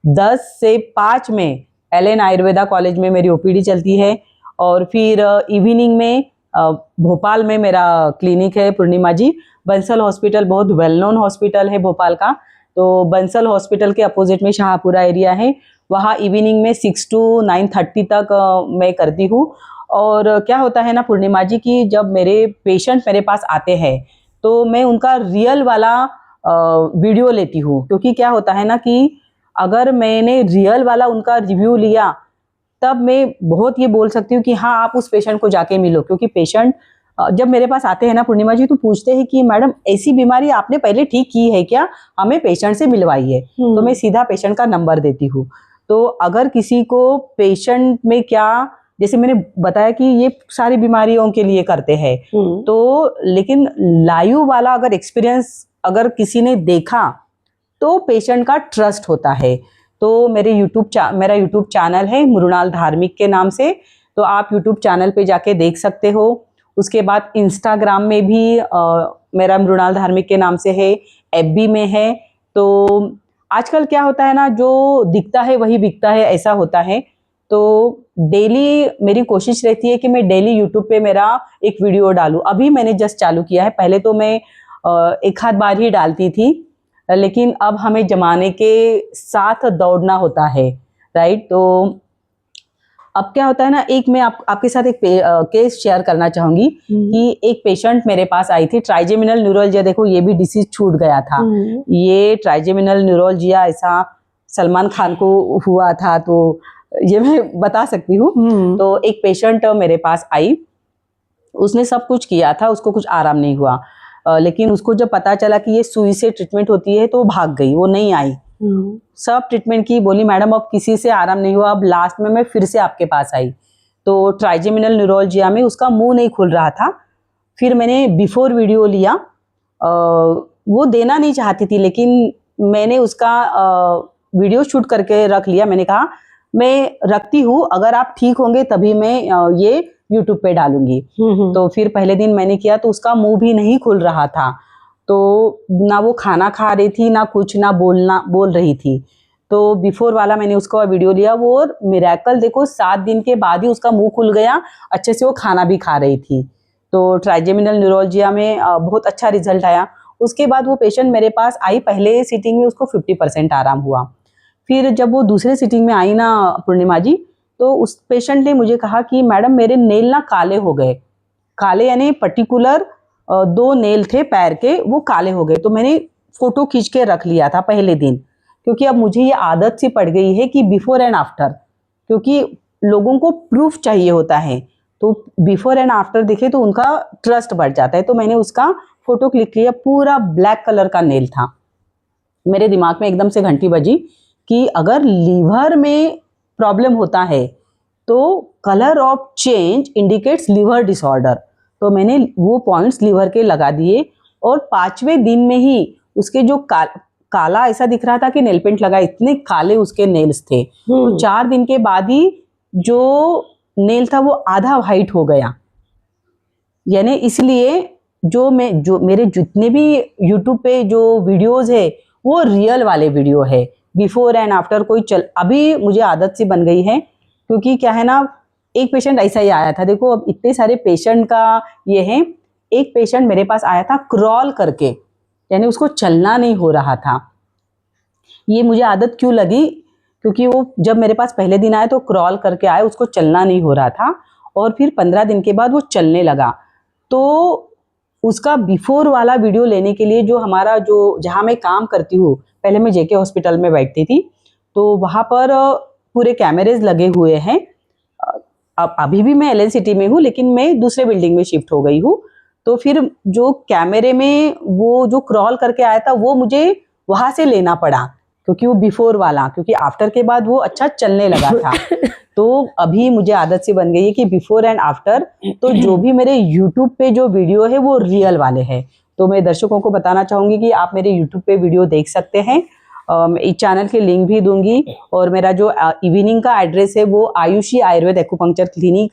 [SPEAKER 2] 10 से 5 में एलएन आयुर्वेदा कॉलेज में मेरी ओपीडी चलती है, और फिर इवनिंग में भोपाल में मेरा क्लिनिक है पूर्णिमा जी। बंसल हॉस्पिटल बहुत वेल नोन हॉस्पिटल है भोपाल का, तो बंसल हॉस्पिटल के अपोजिट में शाहपुरा एरिया है, वहाँ इवनिंग में 6 to 9:30 तक मैं करती हूँ। और क्या होता है ना पूर्णिमा जी कि जब मेरे पेशेंट मेरे पास आते हैं तो मैं उनका रियल वाला वीडियो लेती हूँ, क्योंकि क्या होता है ना कि अगर मैंने रियल वाला उनका रिव्यू लिया तब मैं बहुत ये बोल सकती हूँ कि हाँ आप उस पेशेंट को जाके मिलो, क्योंकि पेशेंट जब मेरे पास आते हैं ना पूर्णिमा जी तो पूछते हैं कि मैडम ऐसी बीमारी आपने पहले ठीक की है क्या, हमें पेशेंट से मिलवाइए। तो मैं सीधा पेशेंट का नंबर देती हूँ। तो अगर किसी को पेशेंट में क्या, जैसे मैंने बताया कि ये सारी बीमारियों के लिए करते हैं, तो लेकिन लाइव वाला अगर एक्सपीरियंस अगर किसी ने देखा तो पेशेंट का ट्रस्ट होता है। तो मेरा यूट्यूब चैनल है मृणाल धार्मिक के नाम से, तो आप यूट्यूब चैनल पे जाके देख सकते हो। उसके बाद इंस्टाग्राम में भी मेरा मृणाल धार्मिक के नाम से है, एफबी में है। तो आजकल क्या होता है ना, जो दिखता है वही बिकता है, ऐसा होता है। तो डेली मेरी कोशिश रहती है कि मैं डेली यूट्यूब पे मेरा एक वीडियो डालूं। अभी मैंने जस्ट चालू किया है, पहले तो मैं एक आध बार ही डालती थी, लेकिन अब हमें जमाने के साथ दौड़ना होता है, राइट। तो अब क्या होता है ना, एक मैं आपके साथ एक केस शेयर करना चाहूंगी कि एक पेशेंट मेरे पास आई थी, ट्राइजेमिनल न्यूरोलजिया। देखो ये भी डिसीज छूट गया था। ये ट्राइजेमिनल न्यूरोलजिया ऐसा सलमान खान को हुआ था, तो ये मैं बता सकती हूँ। तो एक पेशेंट मेरे पास आई, उसने सब कुछ किया था, उसको कुछ आराम नहीं हुआ, लेकिन उसको जब पता चला कि ये सुई से ट्रीटमेंट होती है तो वो भाग गई, वो नहीं आई। सब ट्रीटमेंट की, बोली मैडम अब किसी से आराम नहीं हुआ, अब लास्ट में मैं फिर से आपके पास आई। तो ट्राइजेमिनल न्यूरोलजिया में उसका मुंह नहीं खुल रहा था। फिर मैंने बिफोर वीडियो लिया, वो देना नहीं चाहती थी, लेकिन मैंने उसका वीडियो शूट करके रख लिया। मैंने कहा मैं रखती हूँ, अगर आप ठीक होंगे तभी मैं ये यूट्यूब पे डालूंगी। तो फिर पहले दिन मैंने किया तो उसका मुंह भी नहीं खुल रहा था, तो ना वो खाना खा रही थी, ना कुछ, ना बोल रही थी। तो बिफोर वाला मैंने उसका वीडियो लिया, वो मिरेकल देखो 7 दिन के बाद ही उसका मुंह खुल गया, अच्छे से वो खाना भी खा रही थी। तो ट्राइजेमिनल न्यूरोलजिया में बहुत अच्छा रिजल्ट आया। उसके बाद वो पेशेंट मेरे पास आई, पहले सिटिंग में उसको 50% आराम हुआ। फिर जब वो दूसरे सिटिंग में आई ना पूर्णिमा जी, तो उस पेशेंट ने मुझे कहा कि मैडम मेरे नेल ना काले हो गए। काले यानी पर्टिकुलर 2 नेल थे पैर के, वो काले हो गए। तो मैंने फोटो खींच के रख लिया था पहले दिन, क्योंकि अब मुझे ये आदत सी पड़ गई है कि बिफोर एंड आफ्टर, क्योंकि लोगों को प्रूफ चाहिए होता है, तो बिफोर एंड आफ्टर दिखे तो उनका ट्रस्ट बढ़ जाता है। तो मैंने उसका फोटो क्लिक किया, पूरा ब्लैक कलर का नेल था। मेरे दिमाग में एकदम से घंटी बजी कि अगर लीवर में प्रॉब्लम होता है तो colour of change indicates liver disorder. तो मैंने वो पॉइंट्स लीवर के लगा दिए, और 5वें दिन में ही उसके जो काला ऐसा दिख रहा था कि नेल पेंट लगा, इतने काले उसके नेल्स थे। तो 4 दिन के बाद ही जो नेल था वो आधा वाइट हो गया। यानी इसलिए जो मेरे जितने भी यूट्यूब पे जो वीडियोस है वो रियल वाले वीडियो है, बिफोर एंड आफ्टर कोई अभी मुझे आदत सी बन गई है, क्योंकि क्या है ना, एक पेशेंट ऐसा ही आया था। देखो अब इतने सारे पेशेंट का ये है, एक पेशेंट मेरे पास आया था क्रॉल करके, यानी उसको चलना नहीं हो रहा था। ये मुझे आदत क्यों लगी, क्योंकि वो जब मेरे पास पहले दिन आए तो क्रॉल करके आए, उसको चलना नहीं हो रहा था, और फिर 15 दिन के बाद वो चलने लगा। तो उसका बिफोर वाला वीडियो लेने के लिए जो हमारा जो जहाँ मैं काम करती हूँ, पहले मैं जेके हॉस्पिटल में बैठती थी, तो वहाँ पर पूरे कैमरेज लगे हुए हैं। अब अभी भी मैं एलन सिटी में हूँ, लेकिन मैं दूसरे बिल्डिंग में शिफ्ट हो गई हूँ। तो फिर जो कैमरे में वो जो क्रॉल करके आया था वो मुझे वहाँ से लेना पड़ा, क्योंकि वो बिफोर वाला, क्योंकि आफ्टर के बाद वो अच्छा चलने लगा था। तो अभी मुझे आदत सी बन गई है कि बिफोर एंड आफ्टर, तो जो भी मेरे यूट्यूब पे जो वीडियो है वो रियल वाले हैं। तो मैं दर्शकों को बताना चाहूँगी कि आप मेरे यूट्यूब पे वीडियो देख सकते हैं। इस चैनल के लिंक भी दूंगी, और मेरा जो इवनिंग का एड्रेस है वो आयुषी आयुर्वेद एक्यूपंक्चर क्लिनिक,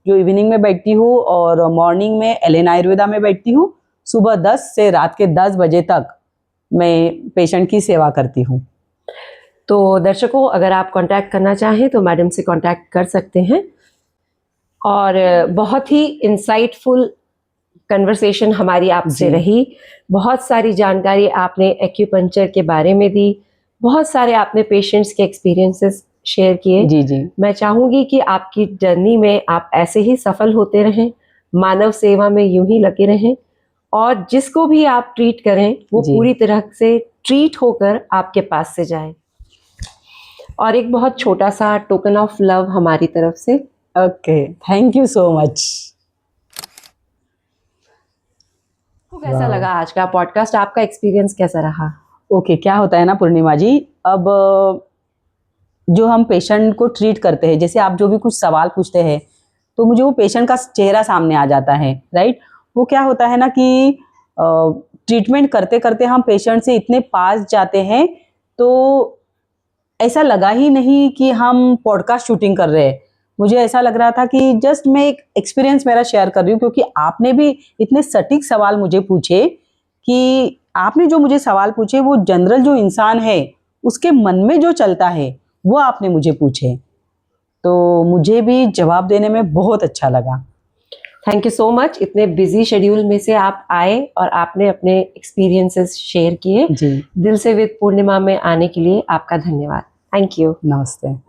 [SPEAKER 2] जो इवनिंग में बैठती हूँ, और मॉर्निंग में एलेन आयुर्वेदा में बैठती हूँ। सुबह 10 से रात के 10 बजे तक मैं पेशेंट की सेवा करती हूँ।
[SPEAKER 1] तो दर्शकों, अगर आप कांटेक्ट करना चाहें तो मैडम से कांटेक्ट कर सकते हैं। और बहुत ही इंसाइटफुल कन्वर्सेशन हमारी आपसे रही। बहुत सारी जानकारी आपने एक्यूपंक्चर के बारे में दी, बहुत सारे आपने पेशेंट्स के एक्सपीरियंसेस शेयर किए।
[SPEAKER 2] जी जी,
[SPEAKER 1] मैं चाहूँगी कि आपकी जर्नी में आप ऐसे ही सफल होते रहें, मानव सेवा में यूं ही लगे रहें, और जिसको भी आप ट्रीट करें वो
[SPEAKER 2] जी।
[SPEAKER 1] पूरी तरह से ट्रीट होकर आपके पास से जाए। और एक बहुत छोटा सा टोकन ऑफ लव हमारी तरफ से।
[SPEAKER 2] Okay, thank you so much.
[SPEAKER 1] कैसा लगा आज का पॉडकास्ट? आपका एक्सपीरियंस कैसा रहा?
[SPEAKER 2] ओके, क्या होता है ना पूर्णिमा जी, अब जो हम पेशेंट को ट्रीट करते हैं, जैसे आप जो भी कुछ सवाल पूछते हैं तो मुझे वो पेशेंट का चेहरा सामने आ जाता है, राइट। वो क्या होता है ना कि ट्रीटमेंट करते करते हम पेशेंट से इतने पास जाते हैं, तो ऐसा लगा ही नहीं कि हम पॉडकास्ट शूटिंग कर रहे हैं। मुझे ऐसा लग रहा था कि जस्ट मैं एक एक्सपीरियंस मेरा शेयर कर रही हूँ, क्योंकि आपने भी इतने सटीक सवाल मुझे पूछे, कि आपने जो मुझे सवाल पूछे वो जनरल जो इंसान है उसके मन में जो चलता है वो आपने मुझे पूछे, तो मुझे भी जवाब देने में बहुत अच्छा लगा।
[SPEAKER 1] Thank you so much. इतने बिजी शेड्यूल में से आप आए और आपने अपने एक्सपीरियंसेस शेयर किए।
[SPEAKER 2] जी,
[SPEAKER 1] दिल से विद पूर्णिमा में आने के लिए आपका धन्यवाद। Thank you.
[SPEAKER 2] नमस्ते।